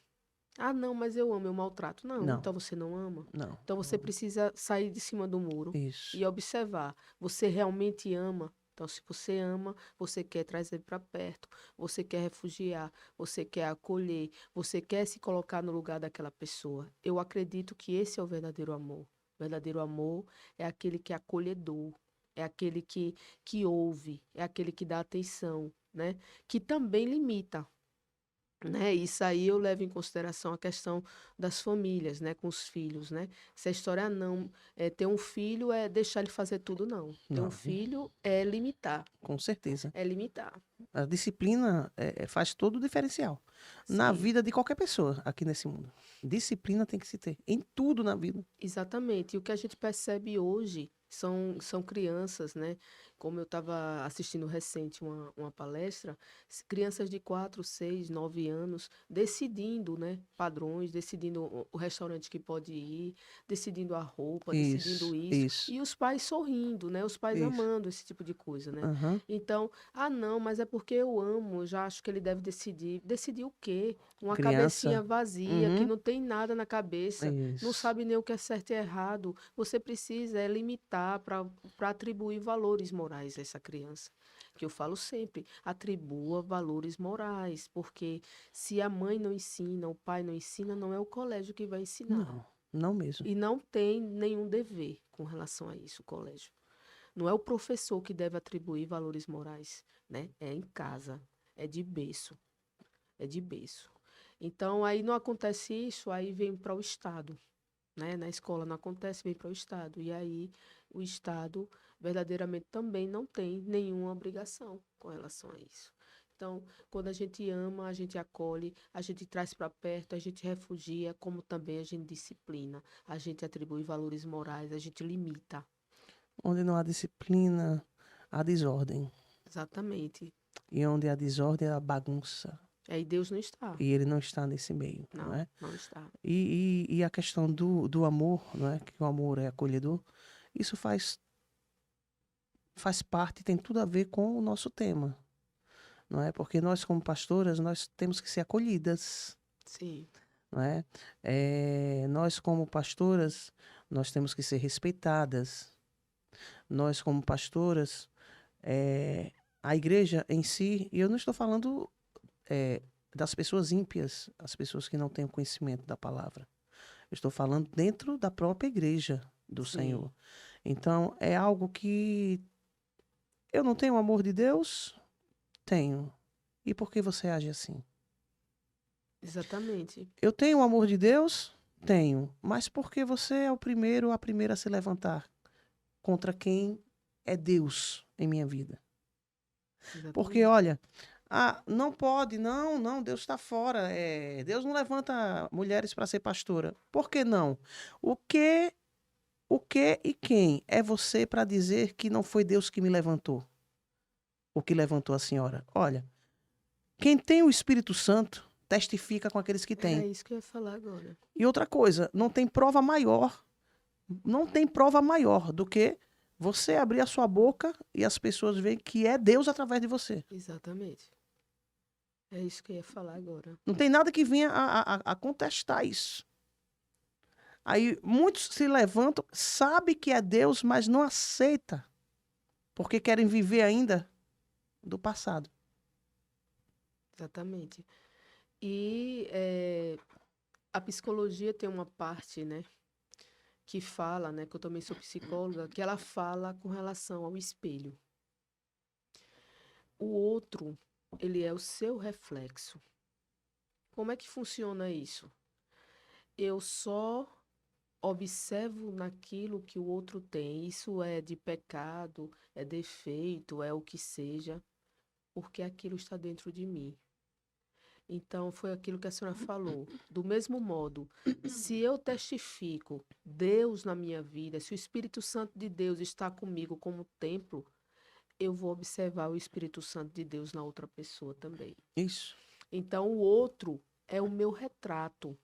Ah, não, mas eu amo, eu maltrato. Não, Não, então você não ama. não. Então você precisa sair de cima do muro Isso. e observar. Você realmente ama? Então, se você ama, você quer trazer para perto, você quer refugiar, você quer acolher, você quer se colocar no lugar daquela pessoa. Eu acredito que esse é o verdadeiro amor. O verdadeiro amor é aquele que é acolhedor, é aquele que ouve, é aquele que dá atenção, né? Que também limita, né? Isso aí eu levo em consideração a questão das famílias, né? Com os filhos, né? Se a história não ter um filho é deixar ele fazer tudo, não. Ter um Não, filho é limitar, com certeza. é limitar. A disciplina faz todo o diferencial na Sim. vida de qualquer pessoa aqui nesse mundo. Disciplina tem que se ter em tudo na vida. Exatamente. E o que a gente percebe hoje são crianças, né? Como eu estava assistindo recente uma palestra, crianças de 4, 6, 9 anos decidindo, né? Padrões, decidindo o restaurante que pode ir, decidindo a roupa, decidindo Isso, isso. isso, E os pais sorrindo, né? Os pais isso. amando esse tipo de coisa, né? Aham. Então, ah, não, mas é porque eu amo, eu já acho que ele deve decidir. Decidir o quê? Uma cabecinha Criança. vazia, que Uhum. não tem nada na cabeça, não Isso. sabe nem o que é certo e errado. Você precisa limitar para atribuir valores morais a essa criança. Que eu falo sempre, atribua valores morais, porque se a mãe não ensina, o pai não ensina, não é o colégio que vai ensinar. Não, não mesmo. E não tem nenhum dever com relação a isso, o colégio. Não é o professor que deve atribuir valores morais, né? É em casa, é de berço, é de berço. Então, aí não acontece isso, aí vem para o Estado, né? Na escola não acontece, vem para o Estado. E aí o Estado verdadeiramente também não tem nenhuma obrigação com relação a isso. Então, quando a gente ama, a gente acolhe, a gente traz para perto, a gente refugia, como também a gente disciplina, a gente atribui valores morais, a gente limita. Onde não há disciplina, há desordem. Exatamente. E onde há desordem, há bagunça. Aí Deus não está. E ele não está nesse meio, não Não, é? não está. E a questão do amor, não é? Que o amor é acolhedor, isso faz parte, tem tudo a ver com o nosso tema, não é? Porque nós, como pastoras, nós temos que ser acolhidas, Sim, não é? Nós, como pastoras, nós temos que ser respeitadas. Nós, como pastoras, a igreja em si, e eu não estou falando das pessoas ímpias, as pessoas que não têm o conhecimento da palavra. Eu estou falando dentro da própria igreja do sim, Senhor. Então, é algo que eu não tenho o amor de Deus? Tenho. E por que você age assim? exatamente. Eu tenho o amor de Deus? Tenho. Mas por que você é o primeiro, a primeira a se levantar contra quem é Deus em minha vida? Porque, Exatamente. olha, não pode, não, Deus está fora. Deus não levanta mulheres para ser pastora. Por que não? O que, o que e quem é você para dizer que não foi Deus que me levantou? O que levantou a senhora? Olha, quem tem o Espírito Santo testifica com aqueles que Era têm. isso que eu ia falar agora. E outra coisa, não tem prova maior do que você abrir a sua boca e as pessoas veem que é Deus através de você. Exatamente. É isso que eu ia falar agora. Não tem nada que venha a contestar isso. Aí muitos se levantam, sabe que é Deus, mas não aceita, porque querem viver ainda do passado. Exatamente. E a psicologia tem uma parte, né, que fala, né, que eu também sou psicóloga, que ela fala com relação ao espelho. O outro, ele é o seu reflexo. Como é que funciona isso? Eu só observo naquilo que o outro tem. Isso é de pecado, é defeito, é o que seja, porque aquilo está dentro de mim. Então, foi aquilo que a senhora falou. Do mesmo modo, se eu testifico Deus na minha vida, se o Espírito Santo de Deus está comigo como templo, eu vou observar o Espírito Santo de Deus na outra pessoa também. Isso. Então, o outro é o meu retrato.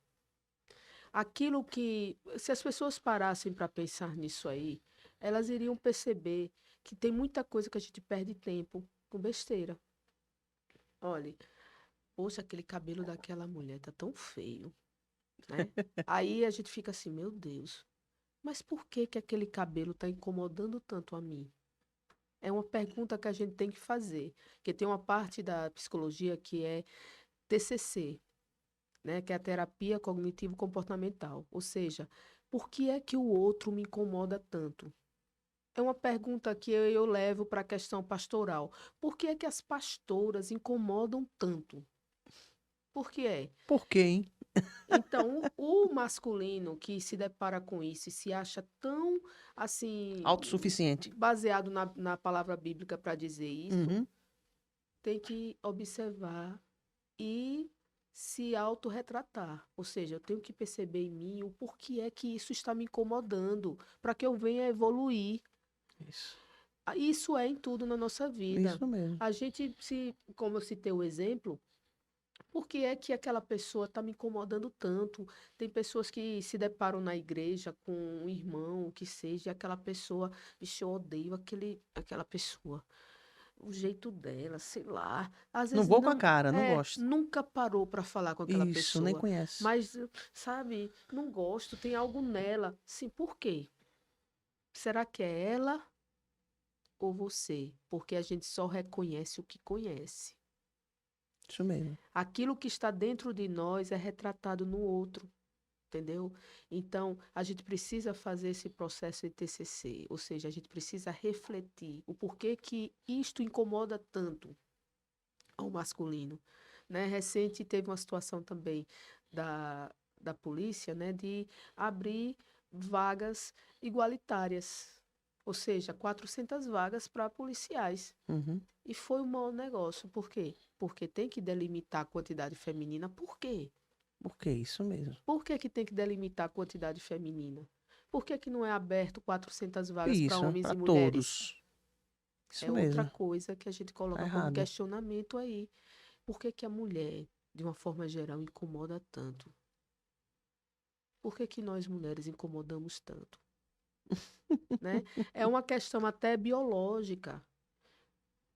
Aquilo que, se as pessoas parassem para pensar nisso aí, elas iriam perceber que tem muita coisa que a gente perde tempo com besteira. Olha, poxa, aquele cabelo daquela mulher tá tão feio, né? Aí a gente fica assim, meu Deus, mas por que que aquele cabelo tá incomodando tanto a mim? É uma pergunta que a gente tem que fazer, porque tem uma parte da psicologia que é TCC, né, que é a terapia cognitivo-comportamental, ou seja, por que é que o outro me incomoda tanto? É uma pergunta que eu levo para a questão pastoral. Por que é que as pastoras incomodam tanto? Por que é? Por quê, hein? Então, o masculino que se depara com isso e se acha tão, assim, Autossuficiente. baseado na palavra bíblica para dizer isso, Uhum. tem que observar e se autorretratar. Ou seja, eu tenho que perceber em mim o porquê é que isso está me incomodando, para que eu venha evoluir. Isso. Isso é em tudo na nossa vida. Isso mesmo. A gente, se, como eu citei o exemplo, por que é que aquela pessoa está me incomodando tanto? Tem pessoas que se deparam na igreja com um irmão, o que seja, e aquela pessoa, vixe, eu odeio aquela pessoa. O jeito dela, sei lá. Às Não vezes vou com a cara, não é, gosto. nunca parou para falar com aquela Isso, nem pessoa. conhece. Mas, sabe, não gosto, tem algo nela. Sim, por quê? Será que é ela ou você? Porque a gente só reconhece o que conhece. Isso mesmo. Aquilo que está dentro de nós é retratado no outro, entendeu? Então, a gente precisa fazer esse processo de TCC, ou seja, a gente precisa refletir o porquê que isto incomoda tanto ao masculino, né? Recente teve uma situação também da polícia, né, de abrir vagas igualitárias, ou seja, 400 vagas para policiais. Uhum. E foi um mau negócio. Por quê? Porque tem que delimitar a quantidade feminina. Por quê? Porque isso mesmo. Por que que tem que delimitar a quantidade feminina? Por que que não é aberto 400 vagas para Isso, homens para e mulheres? todos. Isso É outra mesmo. coisa que a gente Tá coloca como errado. questionamento aí. Por que que a mulher, de uma forma geral, incomoda tanto? Por que que nós mulheres incomodamos tanto? Né? É uma questão até biológica,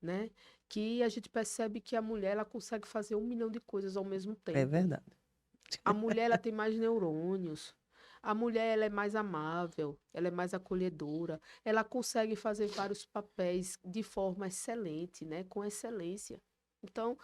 né? Que a gente percebe que a mulher ela consegue fazer 1 milhão de coisas ao mesmo É tempo. verdade. A mulher ela tem mais neurônios. A mulher ela é mais amável, ela é mais acolhedora, ela consegue fazer vários papéis de forma excelente, né? Com excelência. Então,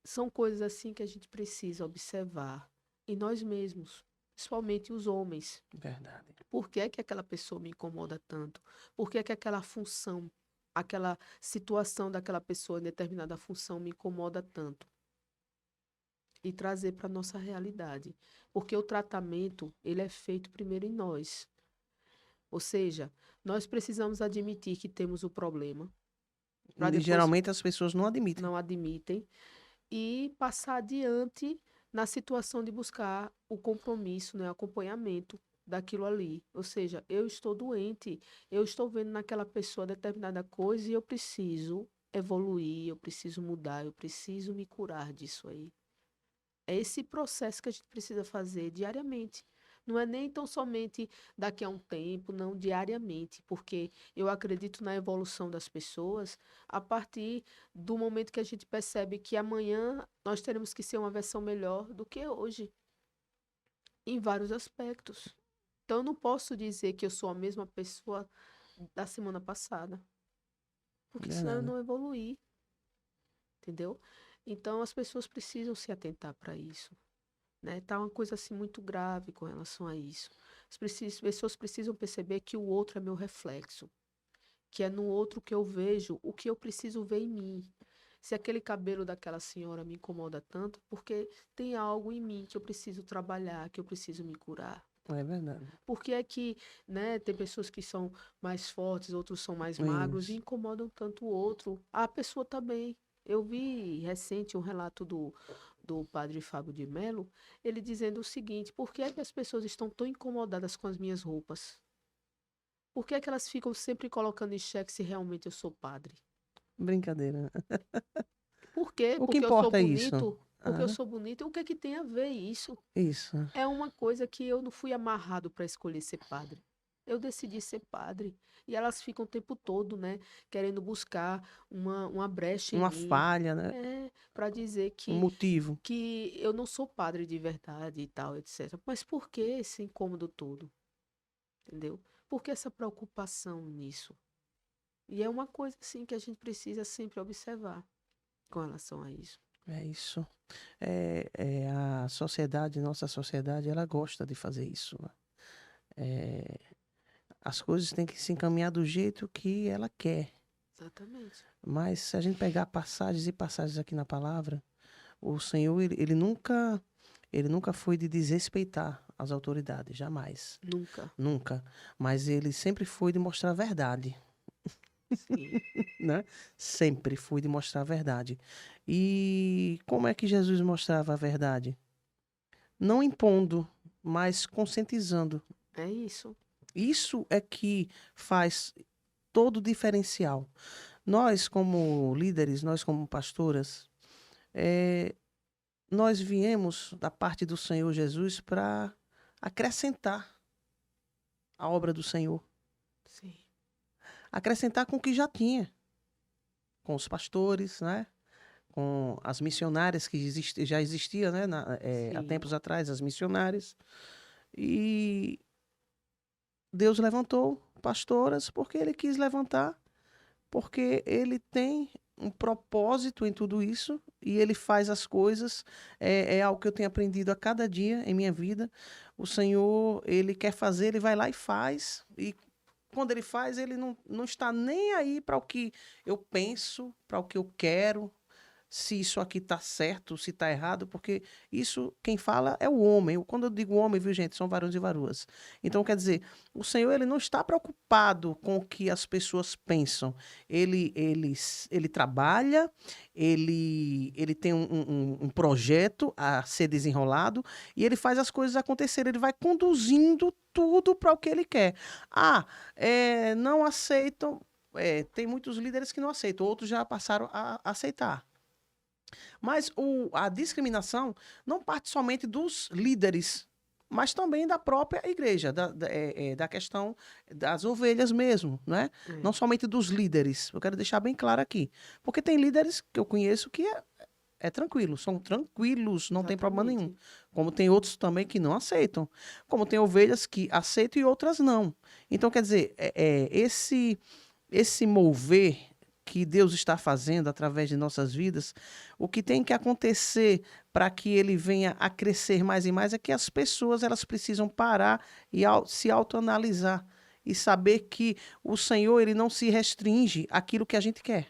são coisas assim que a gente precisa observar em nós mesmos, principalmente os homens. Verdade. Por que é que aquela pessoa me incomoda tanto? Por que é que aquela função, aquela situação daquela pessoa em determinada função me incomoda tanto? E trazer para a nossa realidade. Porque o tratamento, ele é feito primeiro em nós. Ou seja, nós precisamos admitir que temos o problema, para E depois geralmente as pessoas não admitem. não admitem, e passar adiante na situação de buscar o compromisso, né, o acompanhamento daquilo ali. Ou seja, eu estou doente, eu estou vendo naquela pessoa determinada coisa e eu preciso evoluir, eu preciso mudar, eu preciso me curar disso aí. É esse processo que a gente precisa fazer diariamente. Não é nem tão somente daqui a um tempo, não, diariamente, porque eu acredito na evolução das pessoas a partir do momento que a gente percebe que amanhã nós teremos que ser uma versão melhor do que hoje, em vários aspectos. Então, eu não posso dizer que eu sou a mesma pessoa da semana passada, porque senão eu Verdade. não evoluí, entendeu? Então, as pessoas precisam se atentar para isso, né? Tá uma coisa assim muito grave com relação a isso. As pessoas precisam perceber que o outro é meu reflexo, que é no outro que eu vejo o que eu preciso ver em mim. Se aquele cabelo daquela senhora me incomoda tanto, porque tem algo em mim que eu preciso trabalhar, que eu preciso me curar. É verdade. Por que é que, né, tem pessoas que são mais fortes, outros são mais magros e Isso. incomodam tanto o outro? A pessoa também. Eu vi recente um relato do padre Fábio de Mello, ele dizendo o seguinte: por que é que as pessoas estão tão incomodadas com as minhas roupas? Por que é que elas ficam sempre colocando em xeque se realmente eu sou padre? Brincadeira. Por quê? O que Porque eu sou importa é isso. bonito? Porque eu Ah, sou bonito? O que é que tem a ver isso? isso. É uma coisa que eu não fui amarrado para escolher ser padre. Eu decidi ser padre. E elas ficam o tempo todo, né, querendo buscar uma brecha em Uma mim. falha, né? É, para dizer Um motivo. que eu não sou padre de verdade e tal, etc. Mas por que esse incômodo todo? Entendeu? Por que essa preocupação nisso? E é uma coisa, assim, que a gente precisa sempre observar com relação a isso. É isso. A sociedade, nossa sociedade, ela gosta de fazer isso, né? É, as coisas têm que se encaminhar do jeito que ela quer. Exatamente. Mas se a gente pegar passagens e passagens aqui na palavra, o Senhor, ele nunca foi de desrespeitar as autoridades, jamais. Nunca. Nunca. Mas ele sempre foi de mostrar a verdade, Sim. né? Sempre foi de mostrar a verdade. E como é que Jesus mostrava a verdade? Não impondo, mas conscientizando. É isso. Isso é que faz todo o diferencial. Nós, como líderes, nós, como pastoras, eh, nós viemos da parte do Senhor Jesus para acrescentar a obra do Senhor, Sim. acrescentar com o que já tinha, com os pastores, né? Com as missionárias que já existiam, né? Há Sim. tempos atrás, as missionárias. E Deus levantou pastoras porque Ele quis levantar, porque Ele tem um propósito em tudo isso e Ele faz as coisas. É algo que eu tenho aprendido a cada dia em minha vida. O Senhor, Ele quer fazer, Ele vai lá e faz. E quando Ele faz, Ele não está nem aí para o que eu penso, para o que eu quero, se isso aqui está certo, se está errado, porque isso quem fala é o homem. Quando eu digo homem, viu, gente, são varões e varoas. Então, quer dizer, o Senhor ele não está preocupado com o que as pessoas pensam. Ele trabalha, ele tem um projeto a ser desenrolado e ele faz as coisas acontecerem. Ele vai conduzindo tudo para o que ele quer. Não aceitam. Tem muitos líderes que não aceitam, outros já passaram a aceitar. Mas a discriminação não parte somente dos líderes, mas também da própria igreja, da questão das ovelhas mesmo, né? É. Não somente dos líderes. Eu quero deixar bem claro aqui. Porque tem líderes que eu conheço que é tranquilo, são tranquilos, não tem problema nenhum. Exatamente. Como tem outros também que não aceitam. Como tem ovelhas que aceitam e outras não. Então, quer dizer, esse mover que Deus está fazendo através de nossas vidas, o que tem que acontecer para que ele venha a crescer mais e mais é que as pessoas elas precisam parar e se autoanalisar e saber que o Senhor ele não se restringe àquilo que a gente quer,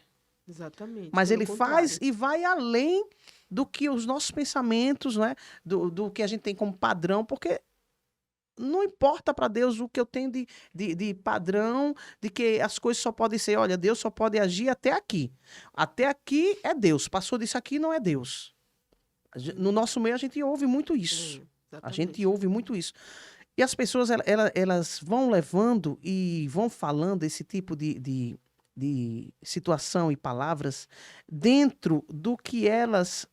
Exatamente. mas Pelo ele faz contrário. e vai além do que os nossos pensamentos, né? Do que a gente tem como padrão, porque não importa para Deus o que eu tenho de padrão, de que as coisas só podem ser, olha, Deus só pode agir até aqui. Até aqui é Deus, passou disso aqui não é Deus. No nosso meio a gente ouve muito isso. A gente Exatamente. ouve muito isso. E as pessoas, elas vão levando e vão falando esse tipo de situação e palavras dentro do que elas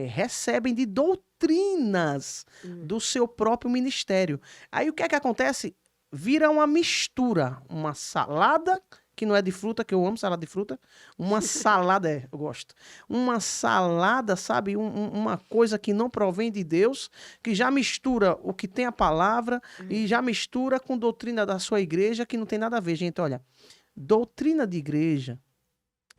recebem de doutrina doutrinas do seu próprio ministério. Aí o que é que acontece? Vira uma mistura, uma salada, que não é de fruta, que eu amo salada de fruta, uma salada, eu gosto, uma salada, sabe, uma coisa que não provém de Deus, que já mistura o que tem a palavra e já mistura com doutrina da sua igreja, que não tem nada a ver, gente, olha, doutrina de igreja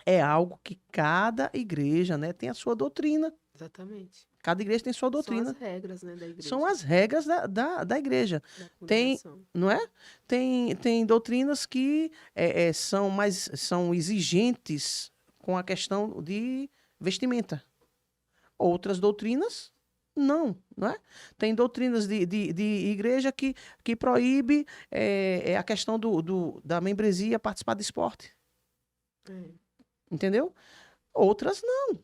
é algo que cada igreja, né, tem a sua doutrina. Exatamente. Cada igreja tem sua doutrina. São as regras, né, da igreja. São as regras da igreja. Da Tem, congregação. não é? Tem doutrinas que são exigentes com a questão de vestimenta. Outras doutrinas, não é? Tem doutrinas de igreja que proíbe a questão da membresia participar de esporte. Entendeu? Outras não.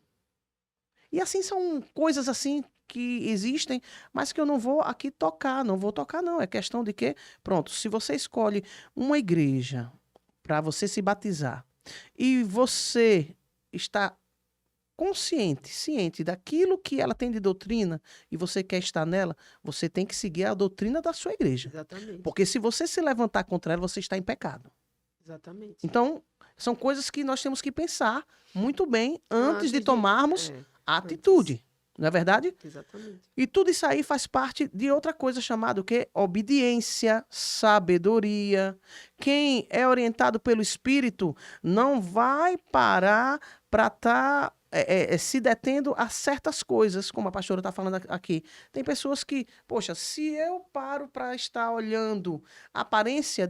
E assim são coisas assim que existem, mas que eu não vou aqui tocar, não. É questão de que, pronto, se você escolhe uma igreja para você se batizar e você está ciente daquilo que ela tem de doutrina e você quer estar nela, você tem que seguir a doutrina da sua igreja. Exatamente. Porque se você se levantar contra ela, você está em pecado. Exatamente. Então, são coisas que nós temos que pensar muito bem antes de tomarmos a atitude. Não é verdade? Exatamente. E tudo isso aí faz parte de outra coisa chamada o quê? Obediência, sabedoria. Quem é orientado pelo Espírito não vai parar para estar se detendo a certas coisas, como a pastora está falando aqui. Tem pessoas que, poxa, se eu paro para estar olhando a aparência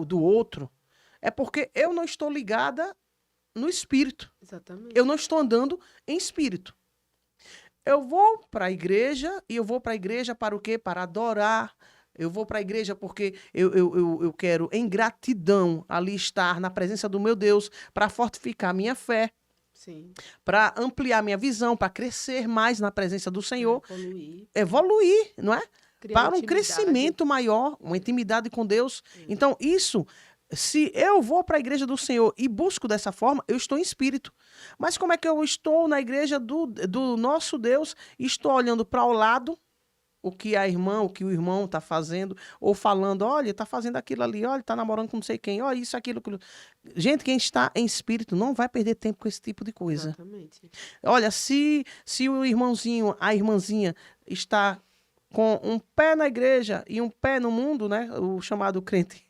do outro, é porque eu não estou ligada no Espírito. Exatamente. Eu não estou andando em Espírito. Eu vou para a igreja, e eu vou para a igreja para o quê? Para adorar. Eu vou para a igreja porque eu quero, em gratidão, ali estar na presença do meu Deus, para fortificar minha fé, para ampliar minha visão, para crescer mais na presença do Senhor. Evoluir, não é? Para um crescimento maior, uma intimidade com Deus. Então, isso... Se eu vou para a igreja do Senhor e busco dessa forma, eu estou em espírito. Mas como é que eu estou na igreja do nosso Deus e estou olhando para o lado, o que o irmão está fazendo, ou falando, olha, está fazendo aquilo ali, olha, está namorando com não sei quem, olha, isso, aquilo, aquilo. Gente, quem está em espírito não vai perder tempo com esse tipo de coisa. Exatamente. Olha, se o irmãozinho, a irmãzinha está com um pé na igreja e um pé no mundo, né? O chamado crente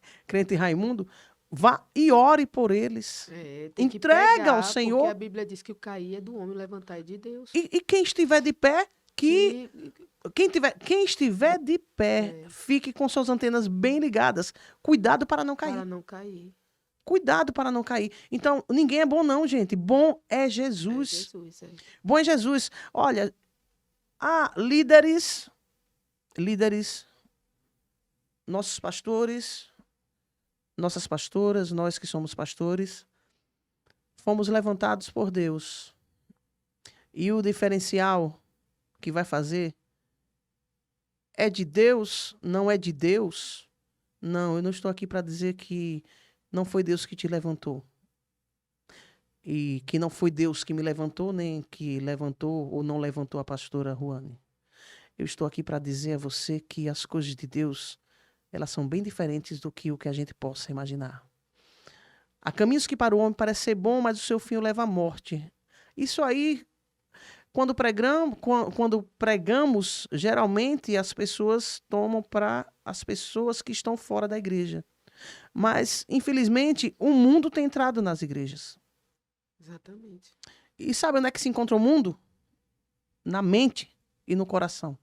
Raimundo, vá e ore por eles. Entrega ao Senhor. Porque a Bíblia diz que o cair é do homem, levantar é de Deus. E quem estiver de pé, quem estiver de pé, fique com suas antenas bem ligadas. Cuidado para não cair. Para não cair. Cuidado para não cair. Então, ninguém é bom não, gente. Bom é Jesus. Bom é Jesus. Olha, há líderes, nossos pastores, nossas pastoras, nós que somos pastores, fomos levantados por Deus. E o diferencial que vai fazer é de Deus, não é de Deus? Não, eu não estou aqui para dizer que não foi Deus que te levantou. E que não foi Deus que me levantou, nem que levantou ou não levantou a pastora Ruane. Eu estou aqui para dizer a você que as coisas de Deus, elas são bem diferentes do que o que a gente possa imaginar. Há caminhos que para o homem parecem ser bom, mas o seu fim o leva à morte. Isso aí, quando pregamos, geralmente as pessoas tomam para as pessoas que estão fora da igreja. Mas, infelizmente, o mundo tem entrado nas igrejas. Exatamente. E sabe onde é que se encontra o mundo? Na mente e no coração.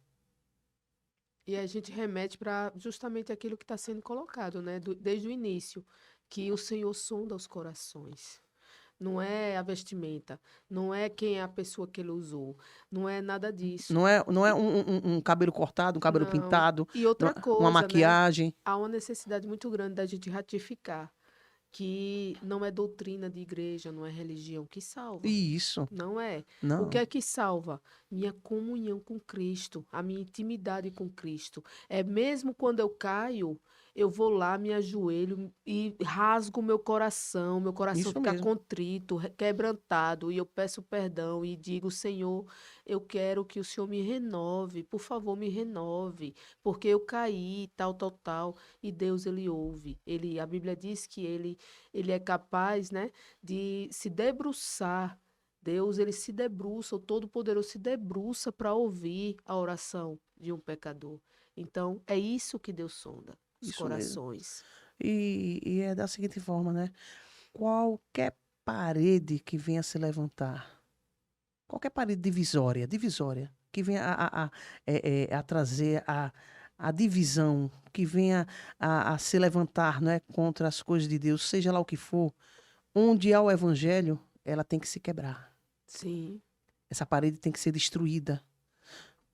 E a gente remete para justamente aquilo que está sendo colocado, né? Desde o início, que o Senhor sonda os corações. Não é a vestimenta, não é quem é a pessoa que ele usou, não é nada disso. Não é um cabelo cortado, um cabelo pintado, e outra coisa, uma maquiagem. Né? Há uma necessidade muito grande da gente ratificar que não é doutrina de igreja, não é religião que salva. Isso. Não é. Não. O que é que salva? Minha comunhão com Cristo, a minha intimidade com Cristo. É mesmo quando eu caio, eu vou lá, me ajoelho e rasgo meu coração Isso fica mesmo. contrito, quebrantado, e eu peço perdão e digo, Senhor, eu quero que o Senhor me renove, por favor, me renove, porque eu caí, tal, tal, tal, e Deus, ele ouve. A Bíblia diz que ele é capaz, né, de se debruçar. Deus, ele se debruça, o Todo-Poderoso se debruça para ouvir a oração de um pecador. Então, é isso que Deus sonda, os Isso mesmo. corações. E é da seguinte forma, né? Qualquer parede que venha se levantar, qualquer parede divisória, que venha a trazer a divisão, que venha a se levantar, não é, contra as coisas de Deus, seja lá o que for, onde há o evangelho, ela tem que se quebrar. Sim, Essa parede tem que ser destruída.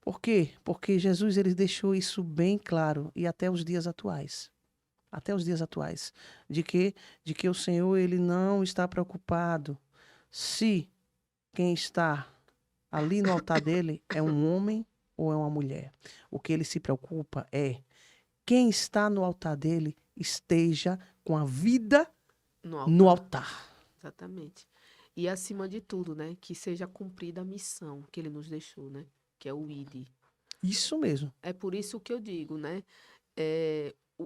Por quê? Porque Jesus ele deixou isso bem claro e até os dias atuais. Até os dias atuais, de que o Senhor ele não está preocupado se quem está ali no altar dele é um homem ou é uma mulher. O que ele se preocupa é quem está no altar dele esteja com a vida no no altar, altar. exatamente. E acima de tudo, né, que seja cumprida a missão que ele nos deixou, né, que é o ID. Isso mesmo. É por isso que eu digo, né,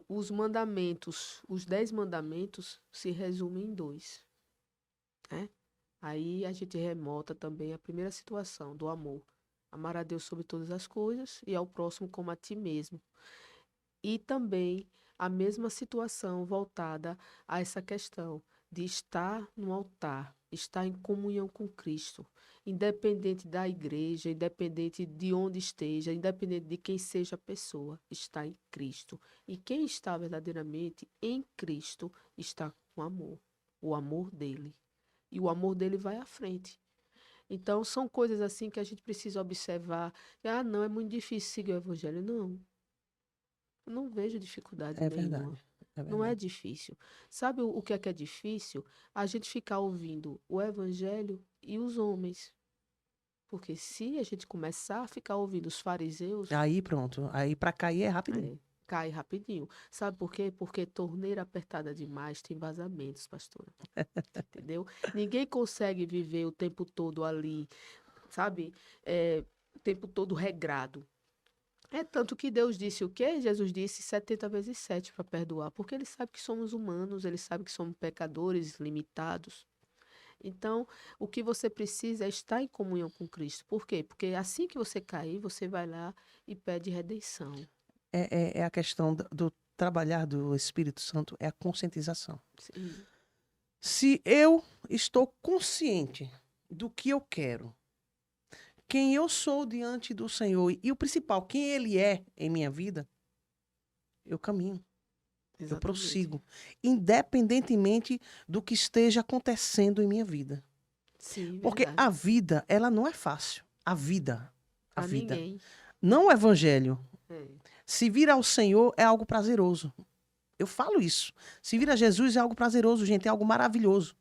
os mandamentos, os 10 mandamentos se resumem em dois, né? Aí a gente remota também a primeira situação do amor. Amar a Deus sobre todas as coisas e ao próximo como a ti mesmo. E também a mesma situação voltada a essa questão de estar no altar, estar em comunhão com Cristo, independente da igreja, independente de onde esteja, independente de quem seja a pessoa, está em Cristo. E quem está verdadeiramente em Cristo está com amor, o amor dele. E o amor dele vai à frente. Então, são coisas assim que a gente precisa observar. Ah, não, é muito difícil seguir o evangelho. Não, eu não vejo dificuldade É nenhuma. verdade. É Não é verdade. difícil. Sabe o que é difícil? A gente ficar ouvindo o evangelho e os homens. Porque se a gente começar a ficar ouvindo os fariseus, Aí pronto. Aí para cair é rapidinho. cai rapidinho. Sabe por quê? Porque torneira apertada demais tem vazamentos, pastora. Entendeu? Ninguém consegue viver o tempo todo ali, sabe? O tempo todo regrado. É tanto que Deus disse o quê? Jesus disse 70 vezes 7 para perdoar, porque ele sabe que somos humanos, ele sabe que somos pecadores limitados. Então, o que você precisa é estar em comunhão com Cristo. Por quê? Porque assim que você cair, você vai lá e pede redenção. É a questão do trabalhar do Espírito Santo, é a conscientização. Sim, Se eu estou consciente do que eu quero, quem eu sou diante do Senhor e o principal, quem Ele é em minha vida, eu caminho, eu exatamente. prossigo, independentemente do que esteja acontecendo em minha vida. Sim, Porque verdade. a vida, ela não é fácil. A vida. Para ninguém. Não o evangelho. É. Se vir ao Senhor é algo prazeroso. Eu falo isso. Se vir a Jesus é algo prazeroso, gente, é algo maravilhoso.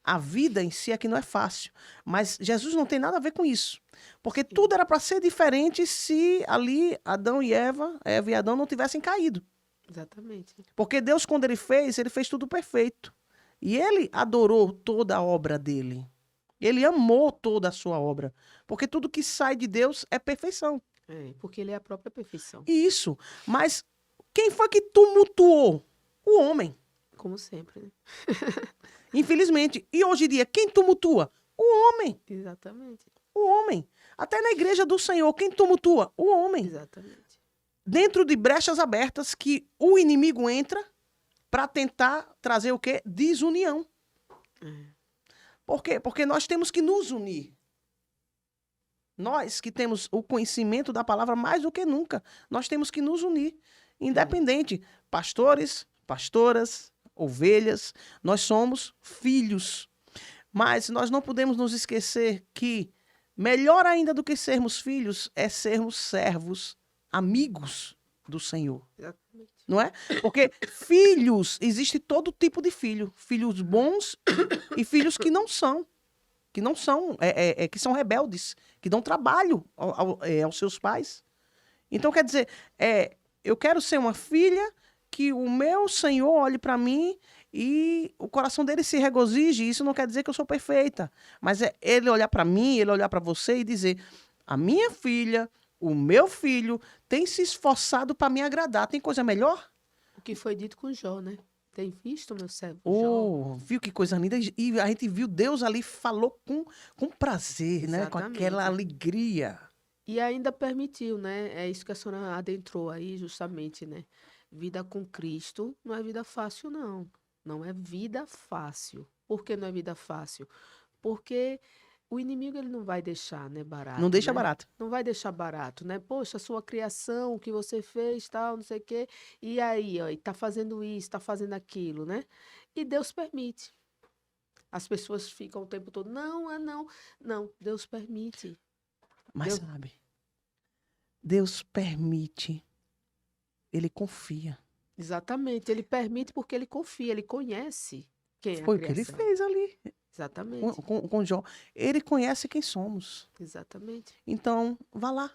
A vida em si é que não é fácil. Mas Jesus não tem nada a ver com isso. Porque Sim. tudo era para ser diferente se ali Adão e Eva e Adão não tivessem caído. Exatamente. Porque Deus, quando ele fez tudo perfeito. E ele adorou toda a obra dele. Ele amou toda a sua obra. Porque tudo que sai de Deus é perfeição. Porque ele é a própria perfeição. Isso. Mas quem foi que tumultuou? O homem. Como sempre, né? Infelizmente. E hoje em dia, quem tumultua? O homem. Exatamente. O homem. Até na igreja do Senhor, quem tumultua? O homem. Exatamente. Dentro de brechas abertas que o inimigo entra para tentar trazer o quê? Desunião. Por quê? Porque nós temos que nos unir. Nós que temos o conhecimento da palavra mais do que nunca, nós temos que nos unir. Independente, pastores, pastoras, ovelhas, nós somos filhos. Mas nós não podemos nos esquecer que melhor ainda do que sermos filhos é sermos servos, amigos do Senhor. Exatamente. Não é? Porque filhos, existe todo tipo de filho. Filhos bons e filhos que não são. Que são rebeldes, que dão trabalho aos seus pais. Então, quer dizer, eu quero ser uma filha que o meu Senhor olhe para mim e o coração dele se regozije. Isso não quer dizer que eu sou perfeita, mas é ele olhar para mim, ele olhar para você e dizer: a minha filha, o meu filho tem se esforçado para me agradar. Tem coisa melhor? O que foi dito com Jó, né? Tem visto, meu servo Jó? Oh, viu que coisa linda? E a gente viu Deus ali, falou com prazer, né? Com aquela Exatamente. alegria. E ainda permitiu, né? É isso que a senhora adentrou aí, justamente, né? Vida com Cristo não é vida fácil, não. Não é vida fácil. Por que não é vida fácil? Porque o inimigo ele não vai deixar, né, Não barato, deixa né? barato. Não vai deixar barato, né? Poxa, a sua criação, o que você fez, tal, não sei o quê. E aí, ó, e tá fazendo isso, tá fazendo aquilo, né? E Deus permite. As pessoas ficam o tempo todo, não, não. Não, Deus permite. Mas Deus, sabe, Deus permite, ele confia. exatamente. Ele permite porque ele confia, ele conhece quem é a Foi o que ele criação. fez ali Exatamente. com Jó. Ele conhece quem somos. Exatamente. Então, vá lá,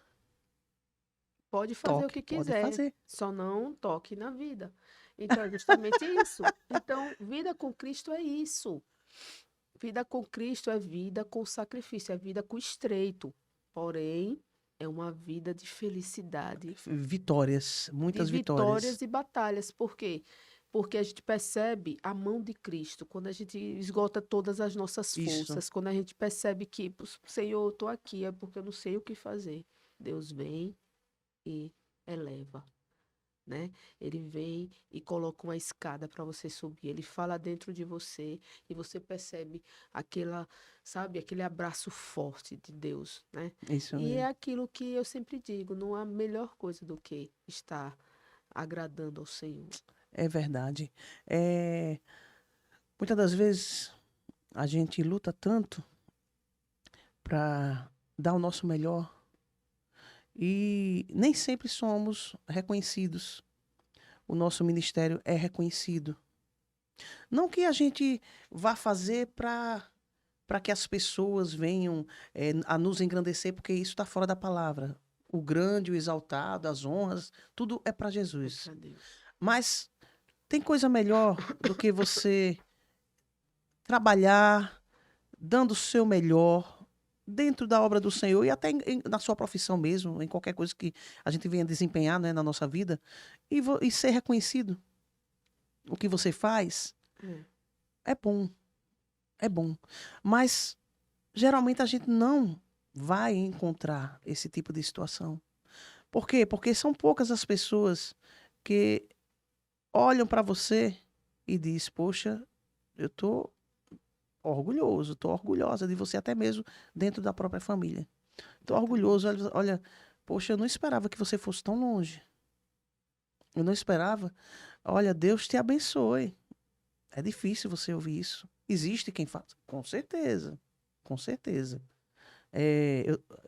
Pode fazer o toque, que pode quiser, fazer. só não toque na vida. Então, é justamente isso. Então, vida com Cristo é isso. Vida com Cristo é vida com sacrifício, é vida com estreito. Porém, é uma vida de felicidade, Vitórias, de muitas vitórias. vitórias e batalhas. Por quê? Porque a gente percebe a mão de Cristo, quando a gente esgota todas as nossas Isso. forças, quando a gente percebe que, Senhor, eu estou aqui, é porque eu não sei o que fazer. Deus vem e eleva, né? Ele vem e coloca uma escada para você subir. Ele fala dentro de você e você percebe aquela, sabe, aquele abraço forte de Deus, né? Isso E é mesmo. aquilo que eu sempre digo, não há melhor coisa do que estar agradando ao Senhor. É verdade. É, muitas das vezes a gente luta tanto para dar o nosso melhor e nem sempre somos reconhecidos. O nosso ministério é reconhecido. Não que a gente vá fazer para que as pessoas venham a nos engrandecer, porque isso está fora da palavra. O grande, o exaltado, as honras, tudo é para É Jesus. para Deus. Mas tem coisa melhor do que você trabalhar dando o seu melhor dentro da obra do Senhor e até na sua profissão mesmo, em qualquer coisa que a gente venha desempenhar, né, na nossa vida, e ser reconhecido. O que você faz É, é bom, é bom. Mas geralmente a gente não vai encontrar esse tipo de situação. Por quê? Porque são poucas as pessoas que olham para você e diz: "Poxa, eu tô orgulhoso, tô orgulhosa de você", até mesmo dentro da própria família. Tô orgulhoso, exatamente. olha, poxa, eu não esperava que você fosse tão longe. Eu não esperava. Olha, Deus te abençoe. É difícil você ouvir isso. Existe quem faz. Com certeza. Com certeza.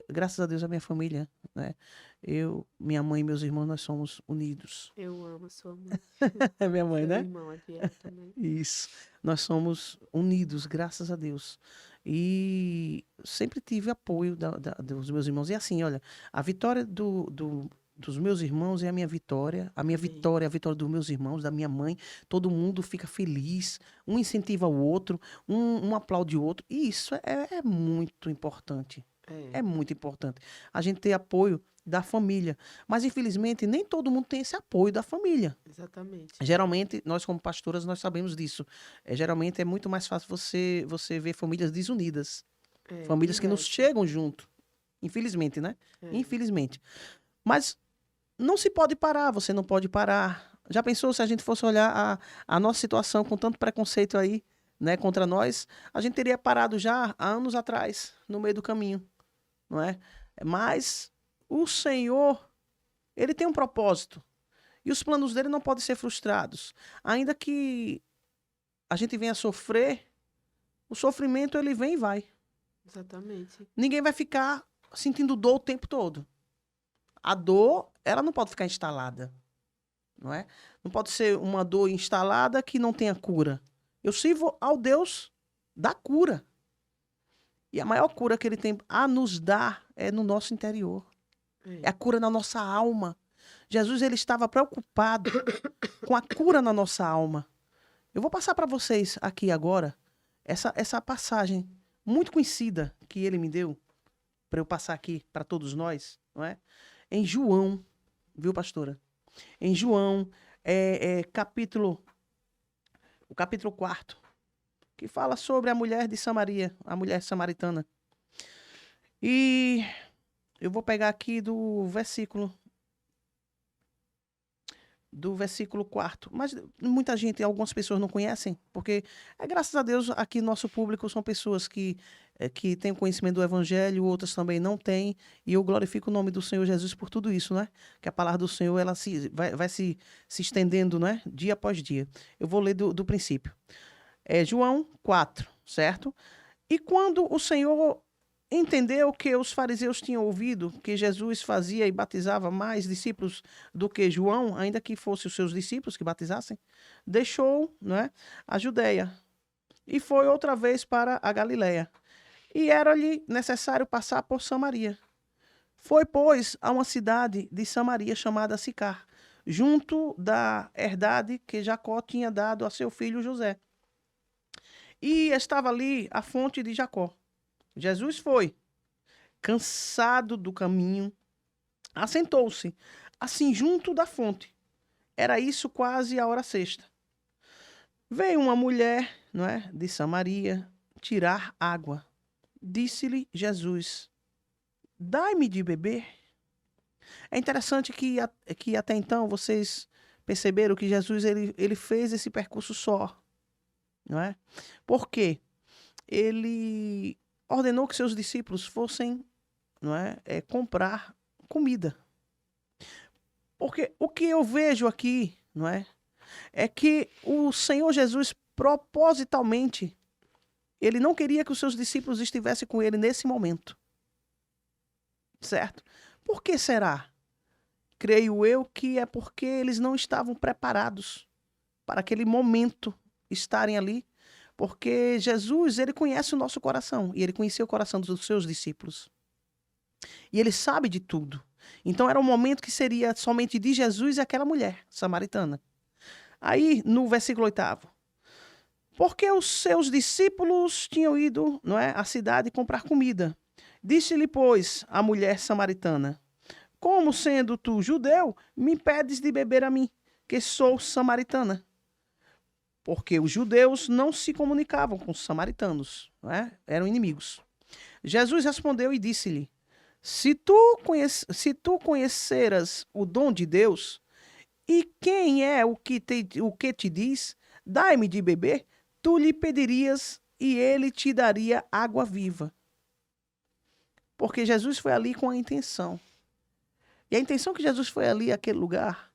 Graças a Deus, a minha família, né? Minha mãe e meus irmãos, nós somos unidos. Eu amo a sua mãe. É minha mãe, Seu né? irmão Adiel também. Isso. Nós somos unidos, graças a Deus. E sempre tive apoio dos meus irmãos. E assim, olha, a vitória dos meus irmãos é a minha vitória. A minha Amém. vitória é a vitória dos meus irmãos, da minha mãe. Todo mundo fica feliz. Um incentiva o outro, um aplaude o outro. E isso é muito importante. É, É muito importante. A gente ter apoio da família. Mas, infelizmente, nem todo mundo tem esse apoio da família. exatamente. Geralmente, nós como pastoras, nós sabemos disso. Geralmente é muito mais fácil você ver famílias desunidas. É, Famílias que não diversas. chegam junto. Infelizmente, né? É. Infelizmente. Mas não se pode parar, você não pode parar. Já pensou se a gente fosse olhar a nossa situação com tanto preconceito aí, né, contra nós? A gente teria parado já há anos atrás, no meio do caminho, não é? Mas o Senhor, ele tem um propósito. E os planos dele não podem ser frustrados. Ainda que a gente venha sofrer, o sofrimento ele vem e vai. Exatamente. Ninguém vai ficar sentindo dor o tempo todo. A dor, ela não pode ficar instalada, não é? Não pode ser uma dor instalada que não tenha cura. Eu sirvo ao Deus da cura. E a maior cura que ele tem a nos dar é no nosso interior. É É. a cura na nossa alma. Jesus, ele estava preocupado com a cura na nossa alma. Eu vou passar para vocês aqui agora essa passagem muito conhecida que ele me deu, para eu passar aqui para todos nós, não é? Em João, viu, pastora? Em João, o capítulo 4, que fala sobre a mulher de Samaria, a mulher samaritana. E eu vou pegar aqui do versículo 4. Mas muita gente, algumas pessoas não conhecem, porque, graças a Deus, aqui nosso público são pessoas que têm conhecimento do Evangelho, outras também não têm, e eu glorifico o nome do Senhor Jesus por tudo isso, né? Que a palavra do Senhor, ela vai se estendendo, né? Dia após dia. Eu vou ler do princípio. João 4, certo? E quando o Senhor entendeu que os fariseus tinham ouvido que Jesus fazia e batizava mais discípulos do que João, ainda que fossem os seus discípulos que batizassem, deixou, né, a Judéia e foi outra vez para a Galiléia. E era-lhe necessário passar por Samaria. Foi, pois, a uma cidade de Samaria chamada Sicar, junto da herdade que Jacó tinha dado a seu filho José. E estava ali a fonte de Jacó. Jesus foi, cansado do caminho, assentou-se, assim junto da fonte. Era isso quase a hora sexta. Veio uma mulher, não é, de Samaria, tirar água. Disse-lhe Jesus: dai-me de beber. É interessante que até então vocês perceberam que Jesus ele fez esse percurso só, não é? Por quê? Ele ordenou que seus discípulos fossem, não é, comprar comida. Porque o que eu vejo aqui, não é que o Senhor Jesus propositalmente ele não queria que os seus discípulos estivessem com ele nesse momento. Certo? Por que será? Creio eu que é porque eles não estavam preparados para aquele momento estarem ali. Porque Jesus, ele conhece o nosso coração. E ele conhecia o coração dos seus discípulos. E ele sabe de tudo. Então era um momento que seria somente de Jesus e aquela mulher samaritana. Aí, no versículo 8. Porque os seus discípulos tinham ido, não é, à cidade comprar comida. Disse-lhe, pois, a mulher samaritana: como sendo tu judeu, me impedes de beber a mim, que sou samaritana? Porque os judeus não se comunicavam com os samaritanos, não é? Eram inimigos. Jesus respondeu e disse-lhe: se tu conheceras o dom de Deus, e quem é o que te diz, dai-me de beber, tu lhe pedirias e ele te daria água viva. Porque Jesus foi ali com a intenção. E a intenção que Jesus foi ali, aquele lugar,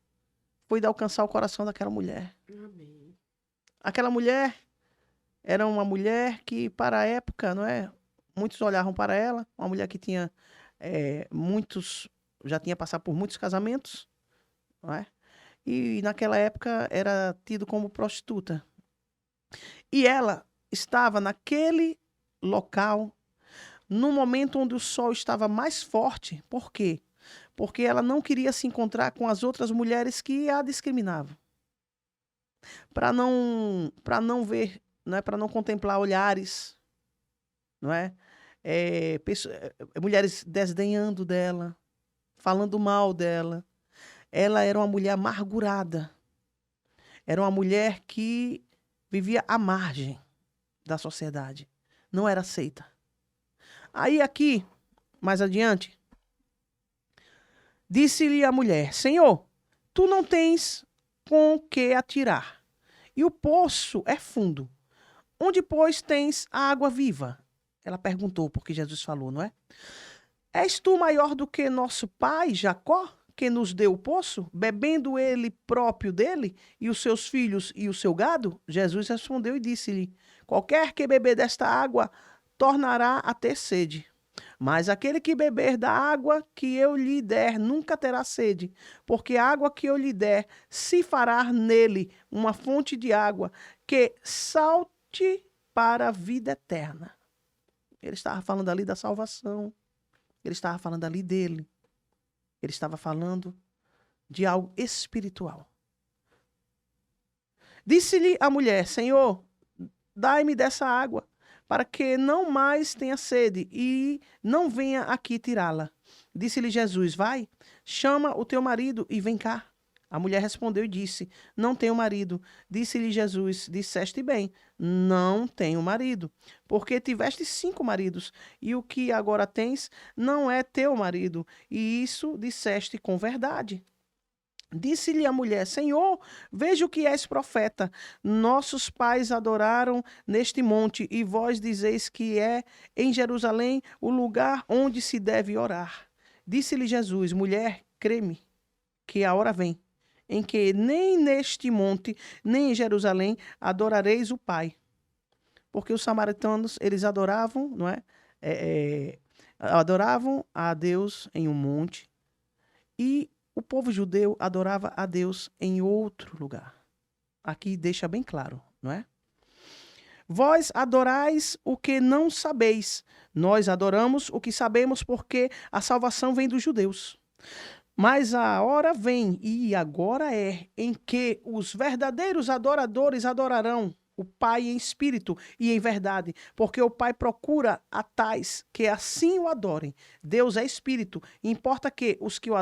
foi de alcançar o coração daquela mulher. Amém. Aquela mulher era uma mulher que, para a época, não é? Muitos olhavam para ela, uma mulher que tinha já tinha passado por muitos casamentos, não é? E naquela época era tido como prostituta. E ela estava naquele local, no momento onde o sol estava mais forte. Por quê? Porque ela não queria se encontrar com as outras mulheres que a discriminavam. Para não ver, não é, para não contemplar olhares, não é? Mulheres desdenhando dela, falando mal dela. Ela era uma mulher amargurada. Era uma mulher que vivia à margem da sociedade. Não era aceita. Aí aqui, mais adiante, disse-lhe a mulher: Senhor, tu não tens com que atirar, e o poço é fundo. Onde, pois, tens a água viva? Ela perguntou, porque Jesus falou, não é? És tu maior do que nosso pai, Jacó, que nos deu o poço, bebendo ele próprio dele, e os seus filhos e o seu gado? Jesus respondeu e disse-lhe: qualquer que beber desta água tornará a ter sede. Mas aquele que beber da água que eu lhe der nunca terá sede, porque a água que eu lhe der se fará nele uma fonte de água que salte para a vida eterna. Ele estava falando ali da salvação. Ele estava falando ali dele. Ele estava falando de algo espiritual. Disse-lhe a mulher: Senhor, dai-me dessa água, para que não mais tenha sede e não venha aqui tirá-la. Disse-lhe Jesus: Vai, chama o teu marido e vem cá. A mulher respondeu e disse: Não tenho marido. Disse-lhe Jesus: Disseste bem, não tenho marido, porque tiveste 5 maridos, e o que agora tens não é teu marido, e isso disseste com verdade. Disse-lhe a mulher: Senhor, vejo que és profeta. Nossos pais adoraram neste monte, e vós dizeis que é em Jerusalém o lugar onde se deve orar. Disse-lhe Jesus: Mulher, crê-me, que a hora vem, em que nem neste monte, nem em Jerusalém adorareis o Pai. Porque os samaritanos, eles adoravam, não é? Adoravam a Deus em um monte, e o povo judeu adorava a Deus em outro lugar. Aqui deixa bem claro, não é? Vós adorais o que não sabeis. Nós adoramos o que sabemos, porque a salvação vem dos judeus. Mas a hora vem, e agora é, em que os verdadeiros adoradores adorarão o Pai em espírito e em verdade, porque o Pai procura a tais que assim o adorem. Deus é espírito, e importa que os que o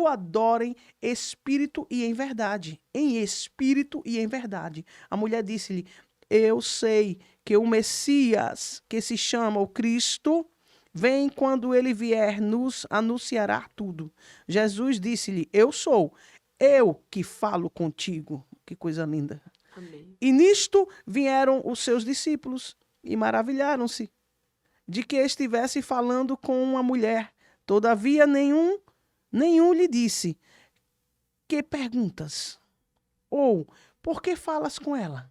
adorem espírito e em verdade. Em espírito e em verdade. A mulher disse-lhe: Eu sei que o Messias, que se chama o Cristo, vem, quando ele vier, nos anunciará tudo. Jesus disse-lhe: Eu sou, eu que falo contigo. Que coisa linda. Amém. E nisto vieram os seus discípulos e maravilharam-se de que estivesse falando com uma mulher. Todavia nenhum lhe disse: Que perguntas? Ou por que falas com ela?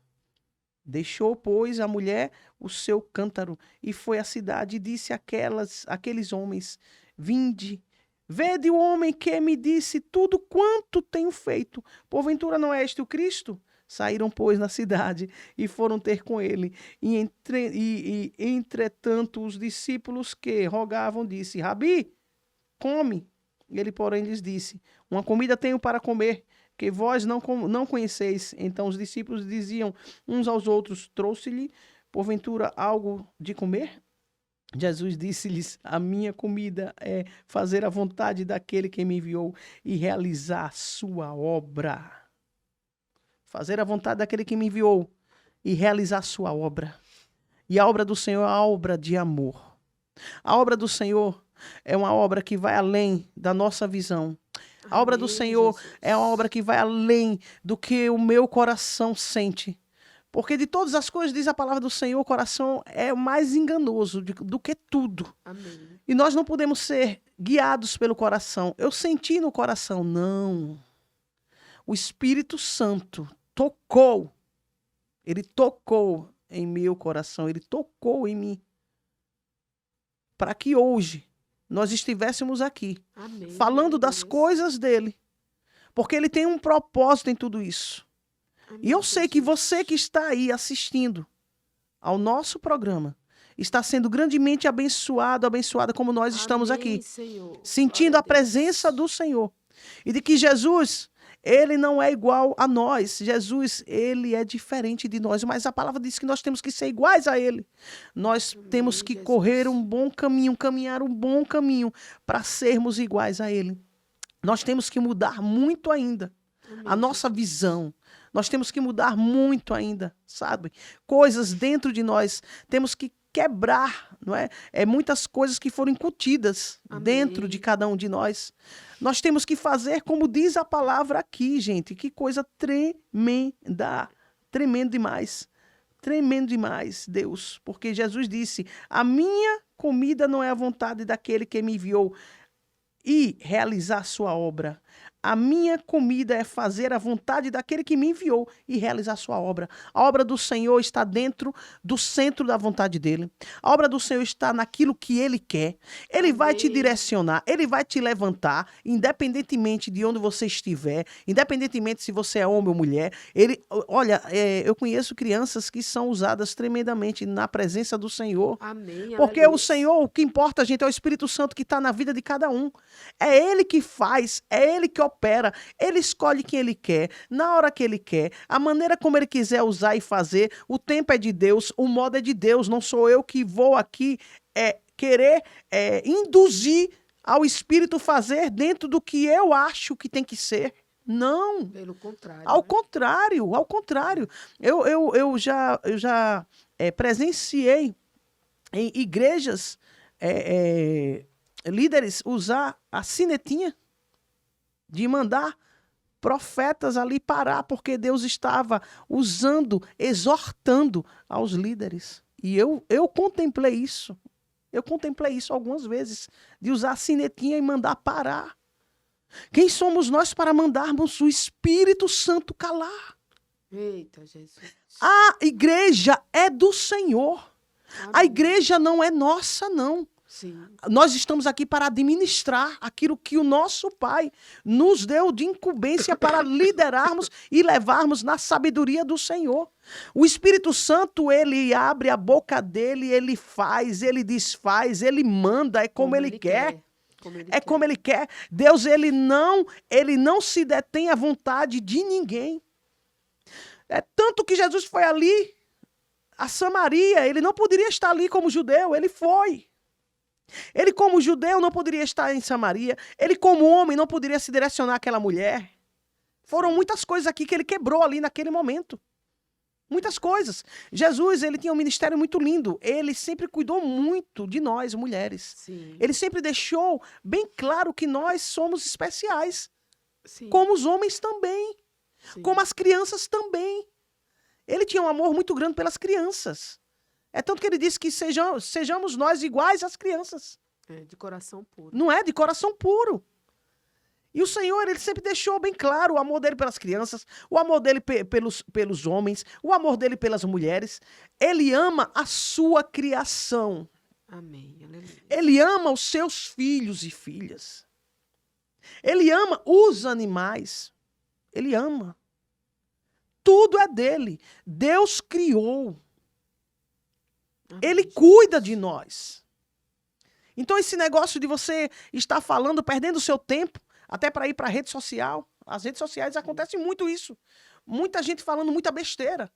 Deixou, pois, a mulher o seu cântaro e foi à cidade e disse àqueles homens: Vinde, vede o homem que me disse tudo quanto tenho feito. Porventura não é este o Cristo? Saíram, pois, na cidade e foram ter com ele. Entretanto, os discípulos que rogavam disse: Rabi, come. Ele, porém, lhes disse: Uma comida tenho para comer, que vós não conheceis. Então os discípulos diziam uns aos outros: Trouxe-lhe, porventura, algo de comer? Jesus disse-lhes: A minha comida é fazer a vontade daquele que me enviou e realizar a sua obra. Fazer a vontade daquele que me enviou e realizar a sua obra. E a obra do Senhor é a obra de amor. A obra do Senhor é uma obra que vai além da nossa visão. A obra do Senhor é uma obra que vai além do que o meu coração sente. Porque de todas as coisas, diz a palavra do Senhor, o coração é mais enganoso do que tudo. Amém. E nós não podemos ser guiados pelo coração. Eu senti no coração, não. O Espírito Santo tocou. Ele tocou em meu coração, ele tocou em mim. Para que hoje nós estivéssemos aqui, Amém. falando das coisas dele. Porque ele tem um propósito em tudo isso. Amém. E eu sei que você que está aí assistindo ao nosso programa está sendo grandemente abençoado, abençoada como nós estamos Amém, aqui. Senhor. Sentindo Glória a presença do Senhor. E de que Jesus, ele não é igual a nós. Jesus, ele é diferente de nós. Mas a palavra diz que nós temos que ser iguais a ele. Nós Amém, temos que Jesus. correr um bom caminho, caminhar um bom caminho para sermos iguais a ele. Nós temos que mudar muito ainda Amém, a nossa visão. Nós temos que mudar muito ainda, sabe? Coisas dentro de nós. Temos que quebrar, não é? Muitas coisas que foram incutidas Amém. dentro de cada um de nós. Nós temos que fazer como diz a palavra aqui, gente. Que coisa tremenda. Tremendo demais. Tremendo demais, Deus. Porque Jesus disse: A minha comida não é a vontade daquele que me enviou e realizar sua obra. A minha comida é fazer a vontade daquele que me enviou e realizar sua obra. A obra do Senhor está dentro do centro da vontade dele. A obra do Senhor está naquilo que ele quer. Ele vai te direcionar, ele vai te levantar, independentemente de onde você estiver, independentemente se você é homem ou mulher. Olha, eu conheço crianças que são usadas tremendamente na presença do Senhor. Amém. Porque Aleluia. o Senhor, o que importa, gente, é o Espírito Santo que está na vida de cada um. É ele que faz, é ele que opera opera, ele escolhe quem ele quer, na hora que ele quer, a maneira como ele quiser usar e fazer. O tempo é de Deus, o modo é de Deus. Não sou eu que vou aqui querer induzir ao Espírito fazer dentro do que eu acho que tem que ser. Não. Pelo contrário. Ao né? contrário, ao contrário. Eu já presenciei em igrejas líderes usar a sinetinha de mandar profetas ali parar, porque Deus estava usando, exortando aos líderes. E eu contemplei isso. Eu contemplei isso algumas vezes, de usar a sinetinha e mandar parar. Quem somos nós para mandarmos o Espírito Santo calar? Eita, Jesus. A igreja é do Senhor. A Amém. igreja não é nossa, não. Sim. Nós estamos aqui para administrar aquilo que o nosso Pai nos deu de incumbência para liderarmos e levarmos na sabedoria do Senhor. O Espírito Santo, ele abre a boca dele, ele faz, ele desfaz, ele manda, é como ele quer. Como ele quer. Deus, ele não se detém à vontade de ninguém. É tanto que Jesus foi ali, a Samaria, ele não poderia estar ali como judeu, ele foi. Ele, como judeu, não poderia estar em Samaria. Ele, como homem, não poderia se direcionar àquela mulher. Foram muitas coisas aqui que ele quebrou ali naquele momento. Muitas coisas. Jesus, ele tinha um ministério muito lindo. Ele sempre cuidou muito de nós, mulheres. Sim. Ele sempre deixou bem claro que nós somos especiais. Sim. Como os homens também. Sim. Como as crianças também. Ele tinha um amor muito grande pelas crianças. É tanto que ele disse que sejamos nós iguais às crianças. De coração puro. Não é? De coração puro. E o Senhor, ele sempre deixou bem claro o amor dele pelas crianças, o amor dele pelos homens, o amor dele pelas mulheres. Ele ama a sua criação. Amém. Aleluia. Ele ama os seus filhos e filhas. Ele ama os animais. Ele ama. Tudo é dele. Deus criou. Amém, Ele Jesus. cuida de nós. Então esse negócio de você estar falando, perdendo o seu tempo, até para ir para a rede social. As redes sociais acontece muito isso. Muita gente falando muita besteira.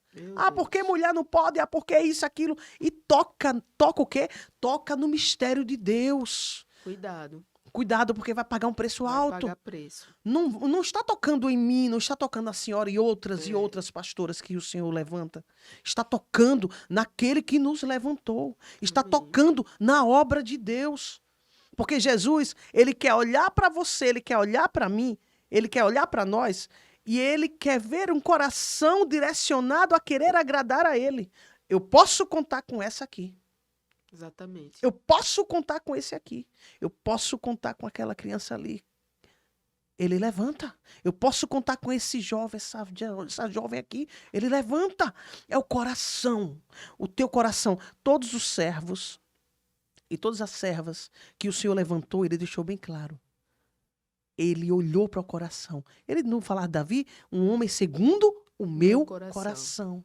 Porque mulher não pode, porque isso, aquilo. E toca o quê? Toca no mistério de Deus. Cuidado. Cuidado, porque vai pagar um preço alto. Vai pagar preço. Não está tocando em mim, não está tocando na senhora e outras pastoras que o Senhor levanta. Está tocando naquele que nos levantou. Está tocando na obra de Deus. Porque Jesus, ele quer olhar para você, ele quer olhar para mim, ele quer olhar para nós e ele quer ver um coração direcionado a querer agradar a ele. Eu posso contar com essa aqui. Exatamente. Eu posso contar com esse aqui. Eu posso contar com aquela criança ali. Ele levanta. Eu posso contar com esse jovem, essa jovem aqui. Ele levanta. É o coração. O teu coração. Todos os servos e todas as servas que o Senhor levantou, ele deixou bem claro. Ele olhou para o coração. Ele não falava, Davi, um homem segundo o meu coração.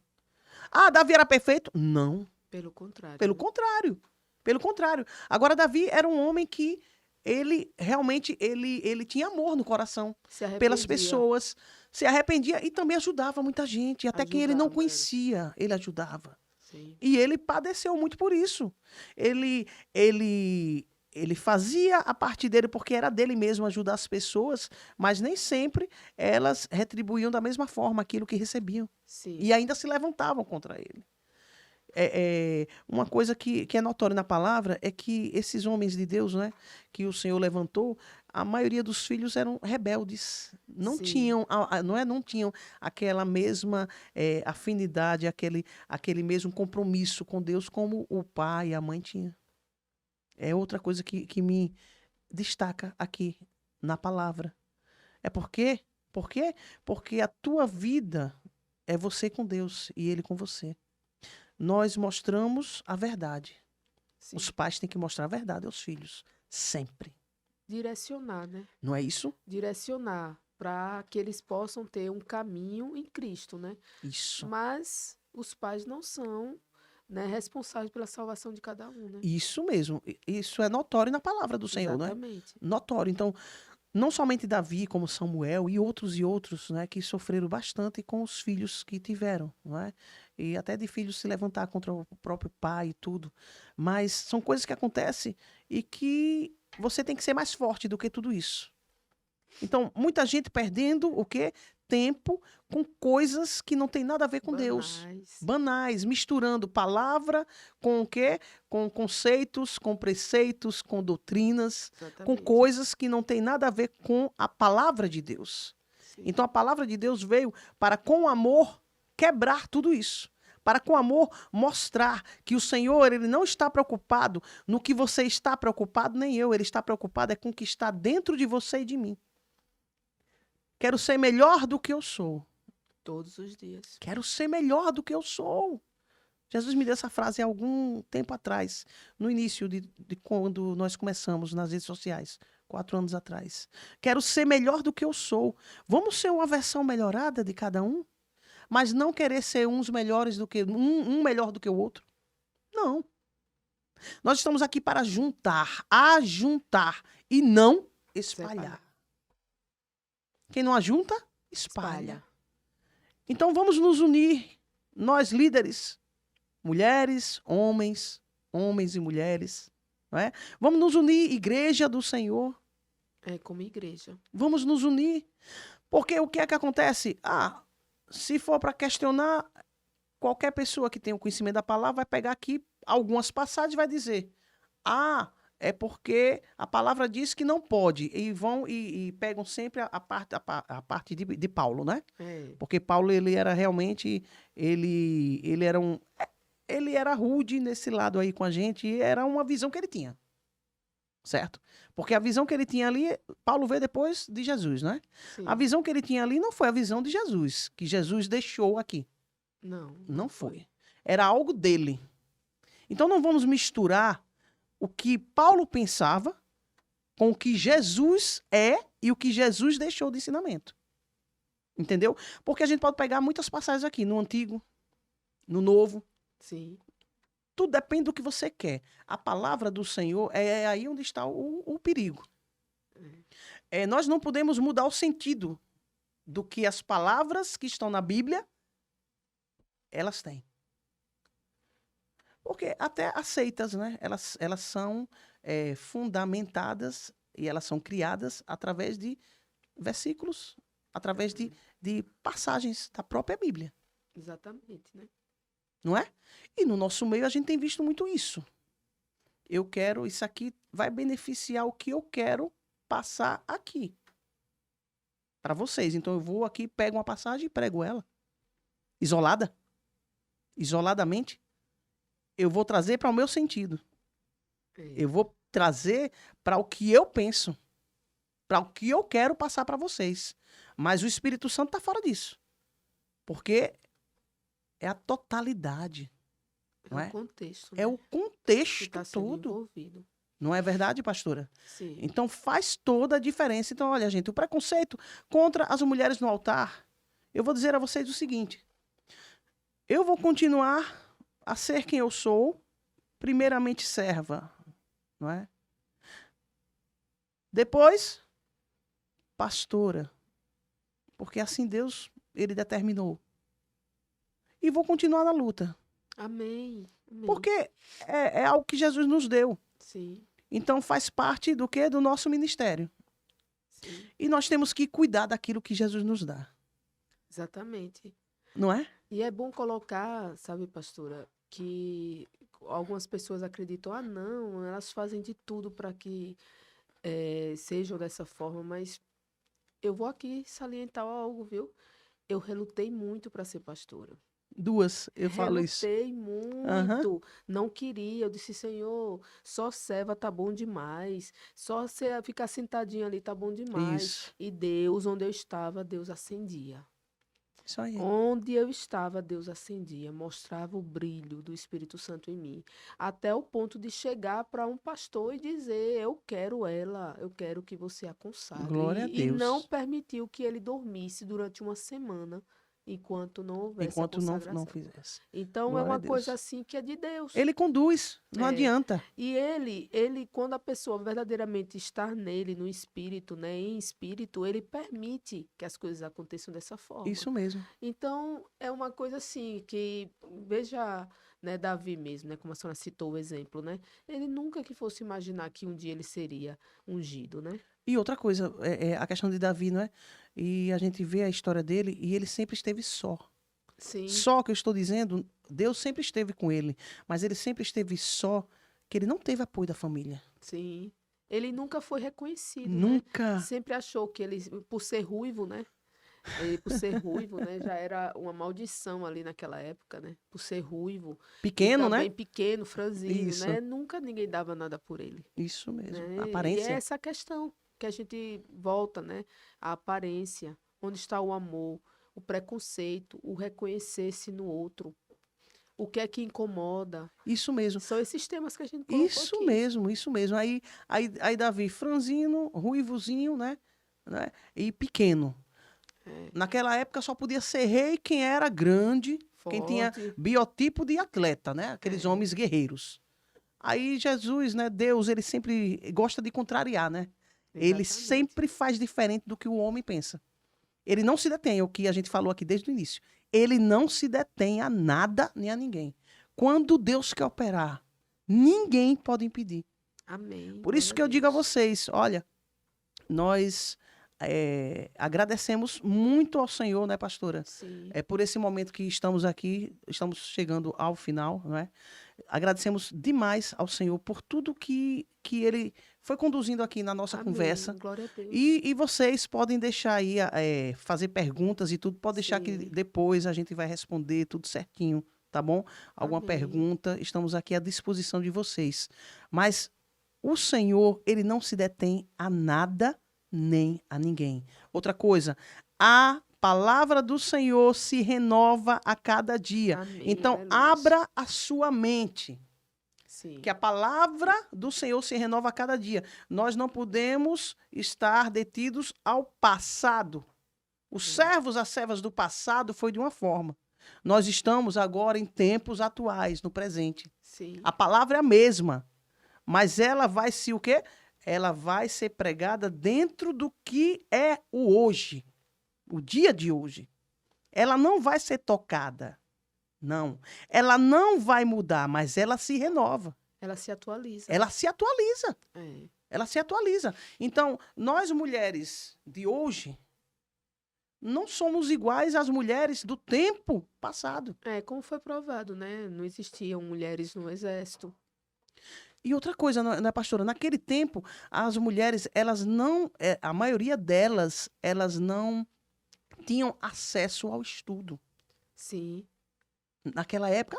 Davi era perfeito? Não. Pelo contrário. Pelo contrário. Pelo contrário. Agora, Davi era um homem que ele realmente ele tinha amor no coração pelas pessoas, se arrependia e também ajudava muita gente. Até quem ele não conhecia, ele ajudava. Sim. E ele padeceu muito por isso. Ele fazia a parte dele porque era dele mesmo ajudar as pessoas, mas nem sempre elas retribuíam da mesma forma aquilo que recebiam. Sim. E ainda se levantavam contra ele. Uma coisa que é notória na palavra é que esses homens de Deus, né, que o Senhor levantou, a maioria dos filhos eram rebeldes. Não tinham aquela mesma afinidade, aquele mesmo compromisso com Deus como o pai e a mãe tinham. É outra coisa que me destaca aqui na palavra. Por quê? Porque a tua vida é você com Deus e Ele com você. Nós mostramos a verdade. Sim. Os pais têm que mostrar a verdade aos filhos. Sempre. Direcionar, né? Não é isso? Direcionar para que eles possam ter um caminho em Cristo, né? Isso. Mas os pais não são, né, responsáveis pela salvação de cada um, né? Isso mesmo. Isso é notório na palavra do Senhor, Exatamente. Né? Notório. Então, Não somente Davi, como Samuel e outros, né, que sofreram bastante com os filhos que tiveram, não é? E até de filhos se levantar contra o próprio pai e tudo. Mas são coisas que acontecem e que você tem que ser mais forte do que tudo isso. Então, muita gente perdendo o quê? Tempo com coisas que não tem nada a ver com Deus. Banais. Banais, misturando palavra com o quê? Com conceitos, com preceitos, com doutrinas, com Exatamente. coisas que não tem nada a ver com a palavra de Deus. Sim. Então, a palavra de Deus veio para, com amor, quebrar tudo isso. Para, com amor, mostrar que o Senhor, ele não está preocupado no que você está preocupado, nem eu. Ele está preocupado é com o que está dentro de você e de mim. Quero ser melhor do que eu sou. Todos os dias. Quero ser melhor do que eu sou. Jesus me deu essa frase há algum tempo atrás, no início de quando nós começamos nas redes sociais, 4 anos atrás. Quero ser melhor do que eu sou. Vamos ser uma versão melhorada de cada um, mas não querer ser uns melhores do que um melhor do que o outro. Não. Nós estamos aqui para ajuntar e não espalhar. Quem não ajunta, espalha. Então vamos nos unir, nós líderes, mulheres, homens e mulheres, não é? Vamos nos unir, igreja do Senhor. É, como igreja. Vamos nos unir, porque o que é que acontece? Se for para questionar, qualquer pessoa que tenha o conhecimento da palavra vai pegar aqui algumas passagens e vai dizer, é porque a palavra diz que não pode. E vão e pegam sempre a parte de Paulo, né? É. Porque Paulo, ele era realmente, ele era rude nesse lado aí com a gente, e era uma visão que ele tinha. Certo? Porque a visão que ele tinha ali, Paulo veio depois de Jesus, né? Sim. A visão que ele tinha ali não foi a visão de Jesus, que Jesus deixou aqui. Não foi. Era algo dele. Então não vamos misturar o que Paulo pensava com o que Jesus é e o que Jesus deixou de ensinamento. Entendeu? Porque a gente pode pegar muitas passagens aqui, no Antigo, no Novo. Sim. Tudo depende do que você quer. A palavra do Senhor é aí onde está o perigo. Nós não podemos mudar o sentido do que as palavras que estão na Bíblia, elas têm. Porque até as seitas, né? Elas são fundamentadas e elas são criadas através de versículos, através de passagens da própria Bíblia. Exatamente, né? Não é? E no nosso meio a gente tem visto muito isso. Isso aqui vai beneficiar o que eu quero passar aqui. Para vocês. Então eu vou aqui, pego uma passagem e prego ela. Isoladamente. Eu vou trazer para o meu sentido. Eu vou trazer para o que eu penso. Para o que eu quero passar para vocês. Mas o Espírito Santo está fora disso. Porque é a totalidade. Não é? O contexto. É o contexto que tá sendo todo. envolvido. Não é verdade, pastora? Sim. Então faz toda a diferença. Então, olha, gente, o preconceito contra as mulheres no altar, eu vou dizer a vocês o seguinte. Eu vou continuar a ser quem eu sou, primeiramente serva, não é? Depois, pastora, porque assim Deus, ele determinou. E vou continuar na luta. Amém. Porque é algo que Jesus nos deu. Sim. Então faz parte do quê? Do nosso ministério. Sim. E nós temos que cuidar daquilo que Jesus nos dá. Exatamente. Não é? E é bom colocar, sabe, pastora, que algumas pessoas acreditam, não, elas fazem de tudo para que sejam dessa forma, mas eu vou aqui salientar algo, viu? Eu relutei muito para ser pastora. Eu falo isso. Relutei muito. Não queria. Eu disse, Senhor, só serva tá bom demais. Só você ficar sentadinho ali tá bom demais. Isso. E Deus, onde eu estava, Deus acendia. Isso aí. Onde eu estava, Deus acendia, mostrava o brilho do Espírito Santo em mim, até o ponto de chegar para um pastor e dizer, eu quero ela, eu quero que você a consagre. Glória a Deus. E não permitiu que ele dormisse durante uma semana enquanto não houvesse a enquanto não consagração. fizesse. Então, é Glória a uma coisa Deus. assim que é de Deus. Ele conduz, não É. adianta. E ele, quando a pessoa verdadeiramente está nele, no espírito, né, em espírito, ele permite que as coisas aconteçam dessa forma. Isso mesmo. Então, é uma coisa assim que, veja, né, Davi mesmo, né, como a senhora citou o exemplo, né? Ele nunca que fosse imaginar que um dia ele seria ungido, né? E outra coisa, é a questão de Davi, não é? E a gente vê a história dele e ele sempre esteve só. Sim, Só que eu estou dizendo, Deus sempre esteve com ele, mas ele sempre esteve só, que ele não teve apoio da família. sim. Ele nunca foi reconhecido, né? Nunca. Sempre achou que ele, por ser ruivo, né? Ele, por ser ruivo, né? Já era uma maldição ali naquela época, né? Por ser ruivo. E Pequeno, né? também pequeno, franzino, Isso. né? Nunca ninguém dava nada por ele. Isso mesmo. Né? E é Aparência. essa questão que a gente volta, né? A aparência, onde está o amor, o preconceito, o reconhecer-se no outro, o que é que incomoda. Isso mesmo. São esses temas que a gente colocou Isso aqui. mesmo, isso mesmo. Aí Davi, franzino, ruivozinho, né? E pequeno. É, Naquela época só podia ser rei quem era grande, quem tinha forte. biotipo de atleta, né? Aqueles É, homens guerreiros. Aí Jesus, né? Deus, ele sempre gosta de contrariar, né? Ele exatamente. sempre faz diferente do que o homem pensa. Ele não se detém, é o que a gente falou aqui desde o início. Ele não se detém a nada nem a ninguém. Quando Deus quer operar, ninguém pode impedir. Amém. Por isso Glória que eu digo a Deus. vocês, olha, nós agradecemos muito ao Senhor, né, pastora? Sim. Por esse momento que estamos aqui, estamos chegando ao final, não é? Agradecemos demais ao Senhor por tudo que Ele foi conduzindo aqui na nossa Amém. conversa. Glória a Deus. E vocês podem deixar aí, fazer perguntas e tudo, pode deixar que Sim. depois a gente vai responder tudo certinho, tá bom? Alguma Amém. pergunta, estamos aqui à disposição de vocês. Mas o Senhor, ele não se detém a nada nem a ninguém. Outra coisa, a palavra do Senhor se renova a cada dia. Amém. Então, Aleluia. abra a sua mente, Sim. que a palavra do Senhor se renova a cada dia. Nós não podemos estar detidos ao passado. Os servos, as servas do passado foi de uma forma. Nós estamos agora em tempos atuais, no presente. Sim. A palavra é a mesma, mas ela vai se o quê? Ela vai ser pregada dentro do que é o hoje, o dia de hoje. Ela não vai ser tocada. Não. Ela não vai mudar, mas ela se renova. Ela se atualiza. Ela se atualiza. É. Ela se atualiza. Então, nós mulheres de hoje não somos iguais às mulheres do tempo passado. É, como foi provado, né? Não existiam mulheres no exército. E outra coisa, não é, pastora? Naquele tempo, as mulheres, elas não, a maioria delas, elas não tinham acesso ao estudo. Sim. Naquela época,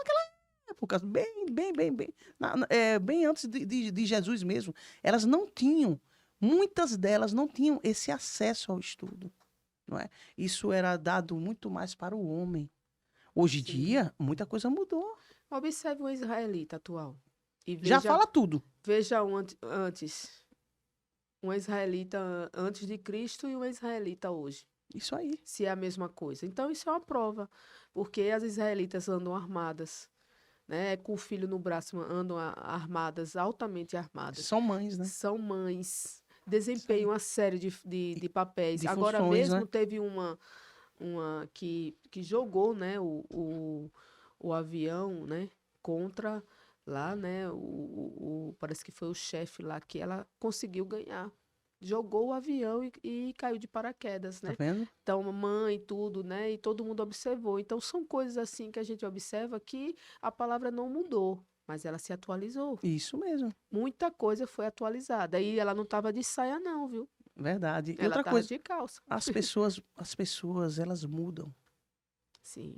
bem antes de Jesus mesmo, elas não tinham, muitas delas não tinham esse acesso ao estudo, não é? Isso era dado muito mais para o homem. Hoje em Sim. dia, muita coisa mudou. Observe um israelita atual. E Já veja, fala tudo. veja antes. Um israelita antes de Cristo e um israelita hoje. Isso aí. Se é a mesma coisa. Então, isso é uma prova. Porque as israelitas andam armadas, né? Com o filho no braço, andam armadas, altamente armadas. São mães, né? São mães. Desempenham uma série de papéis. De Agora funções, mesmo né? teve uma que jogou, né, o avião, né, contra lá, né, parece que foi o chefe lá que ela conseguiu ganhar. Jogou o avião e caiu de paraquedas, Tá né? vendo? Então, mãe e tudo, né? E todo mundo observou. Então, são coisas assim que a gente observa que a palavra não mudou, mas ela se atualizou. Isso mesmo. Muita coisa foi atualizada. E ela não estava de saia, não, viu? Verdade. E Ela outra estava coisa, de calça. as pessoas, elas mudam. Sim,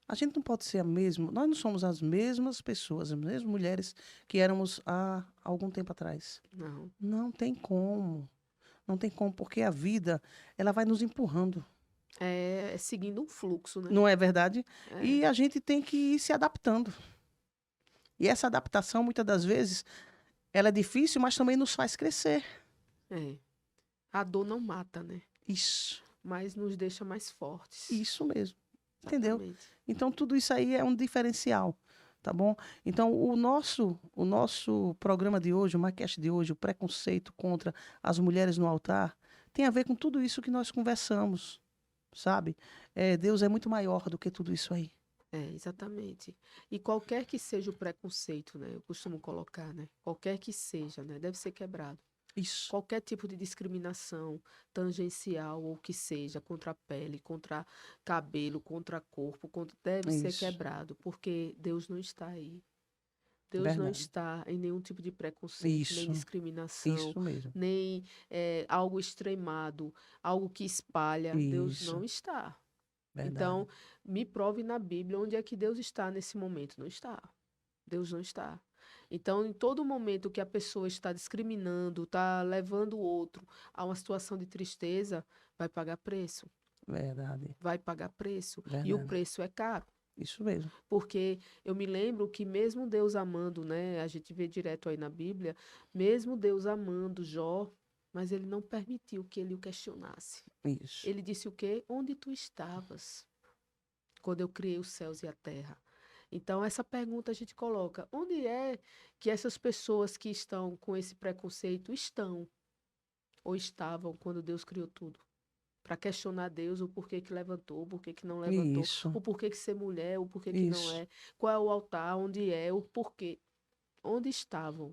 A gente não pode ser a mesma, nós não somos as mesmas pessoas, as mesmas mulheres que éramos há algum tempo atrás. não. Não tem como. Não tem como, porque a vida, ela vai nos empurrando. É seguindo um fluxo, né? Não é verdade? É, E a gente tem que ir se adaptando. E essa adaptação, muitas das vezes, ela é difícil, mas também nos faz crescer. é. A dor não mata, né? Isso, Mas nos deixa mais fortes. isso mesmo. Entendeu? Exatamente. Então, tudo isso aí é um diferencial, tá bom? Então, o nosso programa de hoje, o MyCast de hoje, o preconceito contra as mulheres no altar, tem a ver com tudo isso que nós conversamos, sabe? Deus é muito maior do que tudo isso aí. Exatamente. E qualquer que seja o preconceito, né? Eu costumo colocar, né? Qualquer que seja, né? Deve ser quebrado. Isso, Qualquer tipo de discriminação tangencial ou que seja contra a pele, contra cabelo, contra corpo, deve ser isso, quebrado, porque Deus não está aí. Deus não verdade. está em nenhum tipo de preconceito, nem Isso, discriminação, isso mesmo. nem algo extremado, algo que espalha. Deus Isso, não está. verdade. Então, me prove na Bíblia onde é que Deus está nesse momento. Não está. Deus não está. Então, em todo momento que a pessoa está discriminando, está levando o outro a uma situação de tristeza, vai pagar preço. Verdade, Vai pagar preço. E o verdade. preço é caro. Isso mesmo. Porque eu me lembro que mesmo Deus amando, né? A gente vê direto aí na Bíblia, mesmo Deus amando Jó, mas ele não permitiu que ele o questionasse. Isso. Ele disse o quê? Onde tu estavas quando eu criei os céus e a terra? Então, essa pergunta a gente coloca: onde é que essas pessoas que estão com esse preconceito estão ou estavam quando Deus criou tudo? Para questionar Deus, o porquê que levantou, o porquê que não levantou, Isso, o porquê que ser mulher, o porquê que não isso. é, qual é o altar, onde é, o porquê. Onde estavam?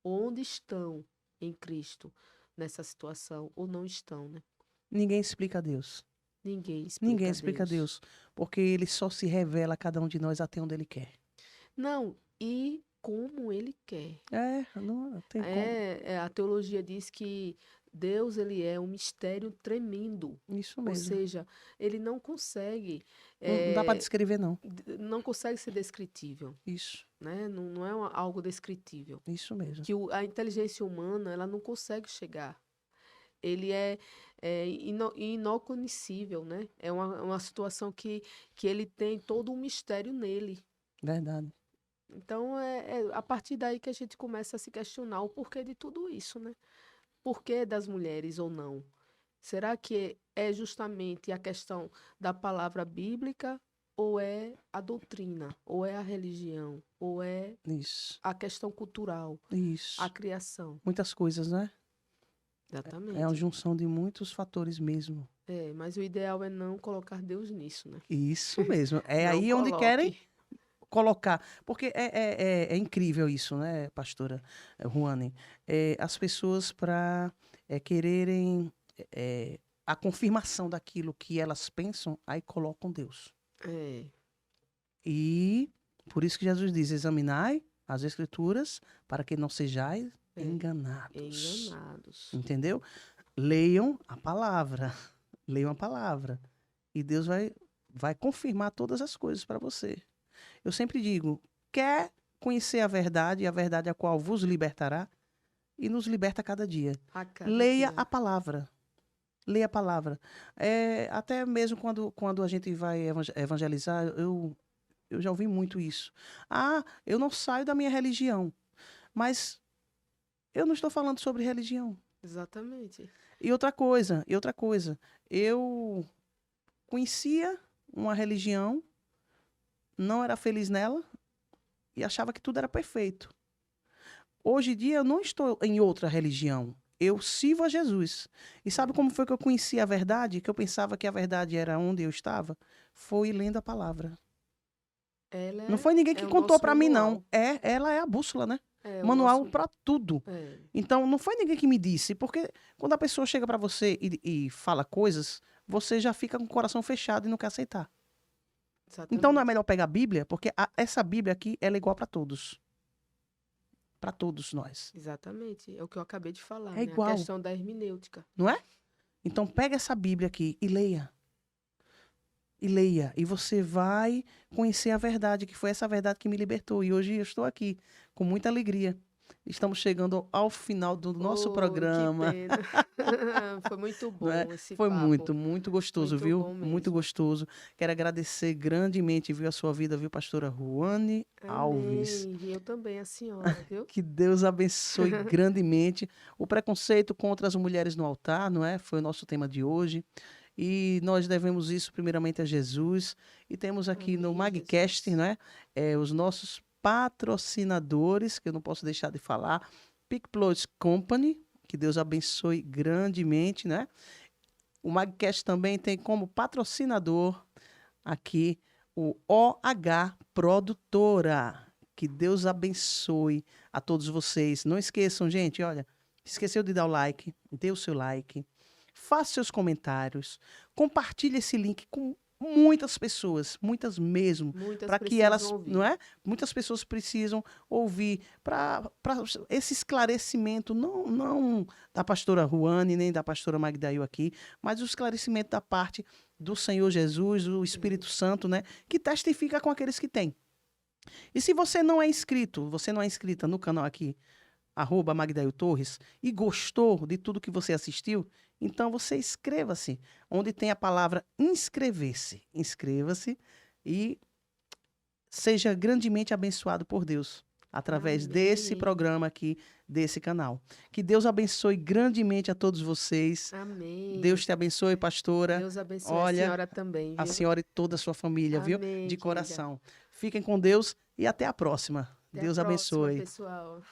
Onde estão em Cristo nessa situação? Ou não estão, né? Ninguém explica a Deus. Ninguém Ninguém explica a explica a Deus. Deus, porque ele só se revela a cada um de nós até onde ele quer. Não, e como ele quer. Não tem como. A teologia diz que Deus ele é um mistério tremendo. Isso Ou mesmo. seja, ele não consegue, Não dá para eh, descrever, não. não consegue ser descritível, Isso, né? Não, não é algo descritível. isso mesmo. Que a inteligência humana ela não consegue chegar. Ele é inocognoscível, né? É uma situação que ele tem todo um mistério nele. Verdade. Então, é a partir daí que a gente começa a se questionar o porquê de tudo isso, né? Porquê das mulheres ou não? Será que é justamente a questão da palavra bíblica ou é a doutrina, ou é a religião, ou é Isso, a questão cultural, a isso. criação? Muitas coisas, né? É uma Exatamente. junção de muitos fatores mesmo. Mas o ideal é não colocar Deus nisso, né? Isso mesmo. É Não aí onde querem coloque. colocar. Porque é incrível isso, né, pastora Ruane? As pessoas, para quererem a confirmação daquilo que elas pensam, aí colocam Deus. É, E por isso que Jesus diz: examinai as Escrituras para que não sejais é, enganados. enganados. Entendeu? Leiam a palavra. Leiam a palavra. E Deus vai confirmar todas as coisas para você. Eu sempre digo: quer conhecer a verdade a qual vos libertará e nos liberta a cada dia. A cada Leia dia. a palavra. Leia a palavra. Até mesmo quando a gente vai evangelizar, eu já ouvi muito isso. Eu não saio da minha religião. Mas eu não estou falando sobre religião. Exatamente. E outra coisa, eu conhecia uma religião, não era feliz nela e achava que tudo era perfeito. Hoje em dia eu não estou em outra religião. Eu sirvo a Jesus. E sabe como foi que eu conheci a verdade? Que eu pensava que a verdade era onde eu estava? Foi lendo a palavra. Ela Não foi ninguém é que o contou nosso para mim, não. manual. Ela é a bússola, né? É o Manual nosso. para tudo. É, Então, não foi ninguém que me disse, porque quando a pessoa chega para você e fala coisas, você já fica com o coração fechado e não quer aceitar. Então, não é exatamente. melhor pegar a Bíblia, porque essa Bíblia aqui, ela é igual para todos. Para todos nós. Exatamente. É o que eu acabei de falar, É né? A igual, questão da hermenêutica. não é? Então, pega essa Bíblia aqui e leia. E leia. E você vai conhecer a verdade, que foi essa verdade que me libertou. E hoje eu estou aqui, com muita alegria. Estamos chegando ao final do nosso Oi, que programa. pena. Foi muito Não é? bom esse Foi papo. muito, muito gostoso, Muito viu? bom Muito mesmo. gostoso. Quero agradecer grandemente, viu, a sua vida, viu, pastora Ruane Alves. Amém. E eu também, a senhora, viu? Que Deus abençoe grandemente. O preconceito contra as mulheres no altar, não é? Foi o nosso tema de hoje. e nós devemos isso primeiramente a Jesus. E temos aqui no Amém, Magcast, Jesus. né, os nossos patrocinadores, que eu não posso deixar de falar, PicPlus Company, que Deus abençoe grandemente, né? O Magcast também tem como patrocinador aqui o OH Produtora. Que Deus abençoe a todos vocês. Não esqueçam, gente, olha, esqueceu de dar o like, dê o seu like, faça seus comentários, compartilhe esse link com muitas pessoas, muitas mesmo, Muitas para que precisam elas, não ouvir. é? Muitas pessoas precisam ouvir para esse esclarecimento, não da pastora Ruane, nem da pastora Magdail aqui, mas o esclarecimento da parte do Senhor Jesus, o Espírito Santo, né? Que testifica com aqueles que têm. E se você não é inscrito, você não é inscrita no canal aqui, @Magdail Torres, e gostou de tudo que você assistiu, então você inscreva-se, onde tem a palavra inscrever-se. Inscreva-se e seja grandemente abençoado por Deus, através desse Amém. programa aqui, desse canal. Que Deus abençoe grandemente a todos vocês. Amém. Deus te abençoe, pastora. Deus abençoe a Olha, senhora também, a viu? senhora e toda a sua família, viu? Amém, De querida. coração. Fiquem com Deus e até a próxima. Até a Deus próxima, abençoe. pessoal.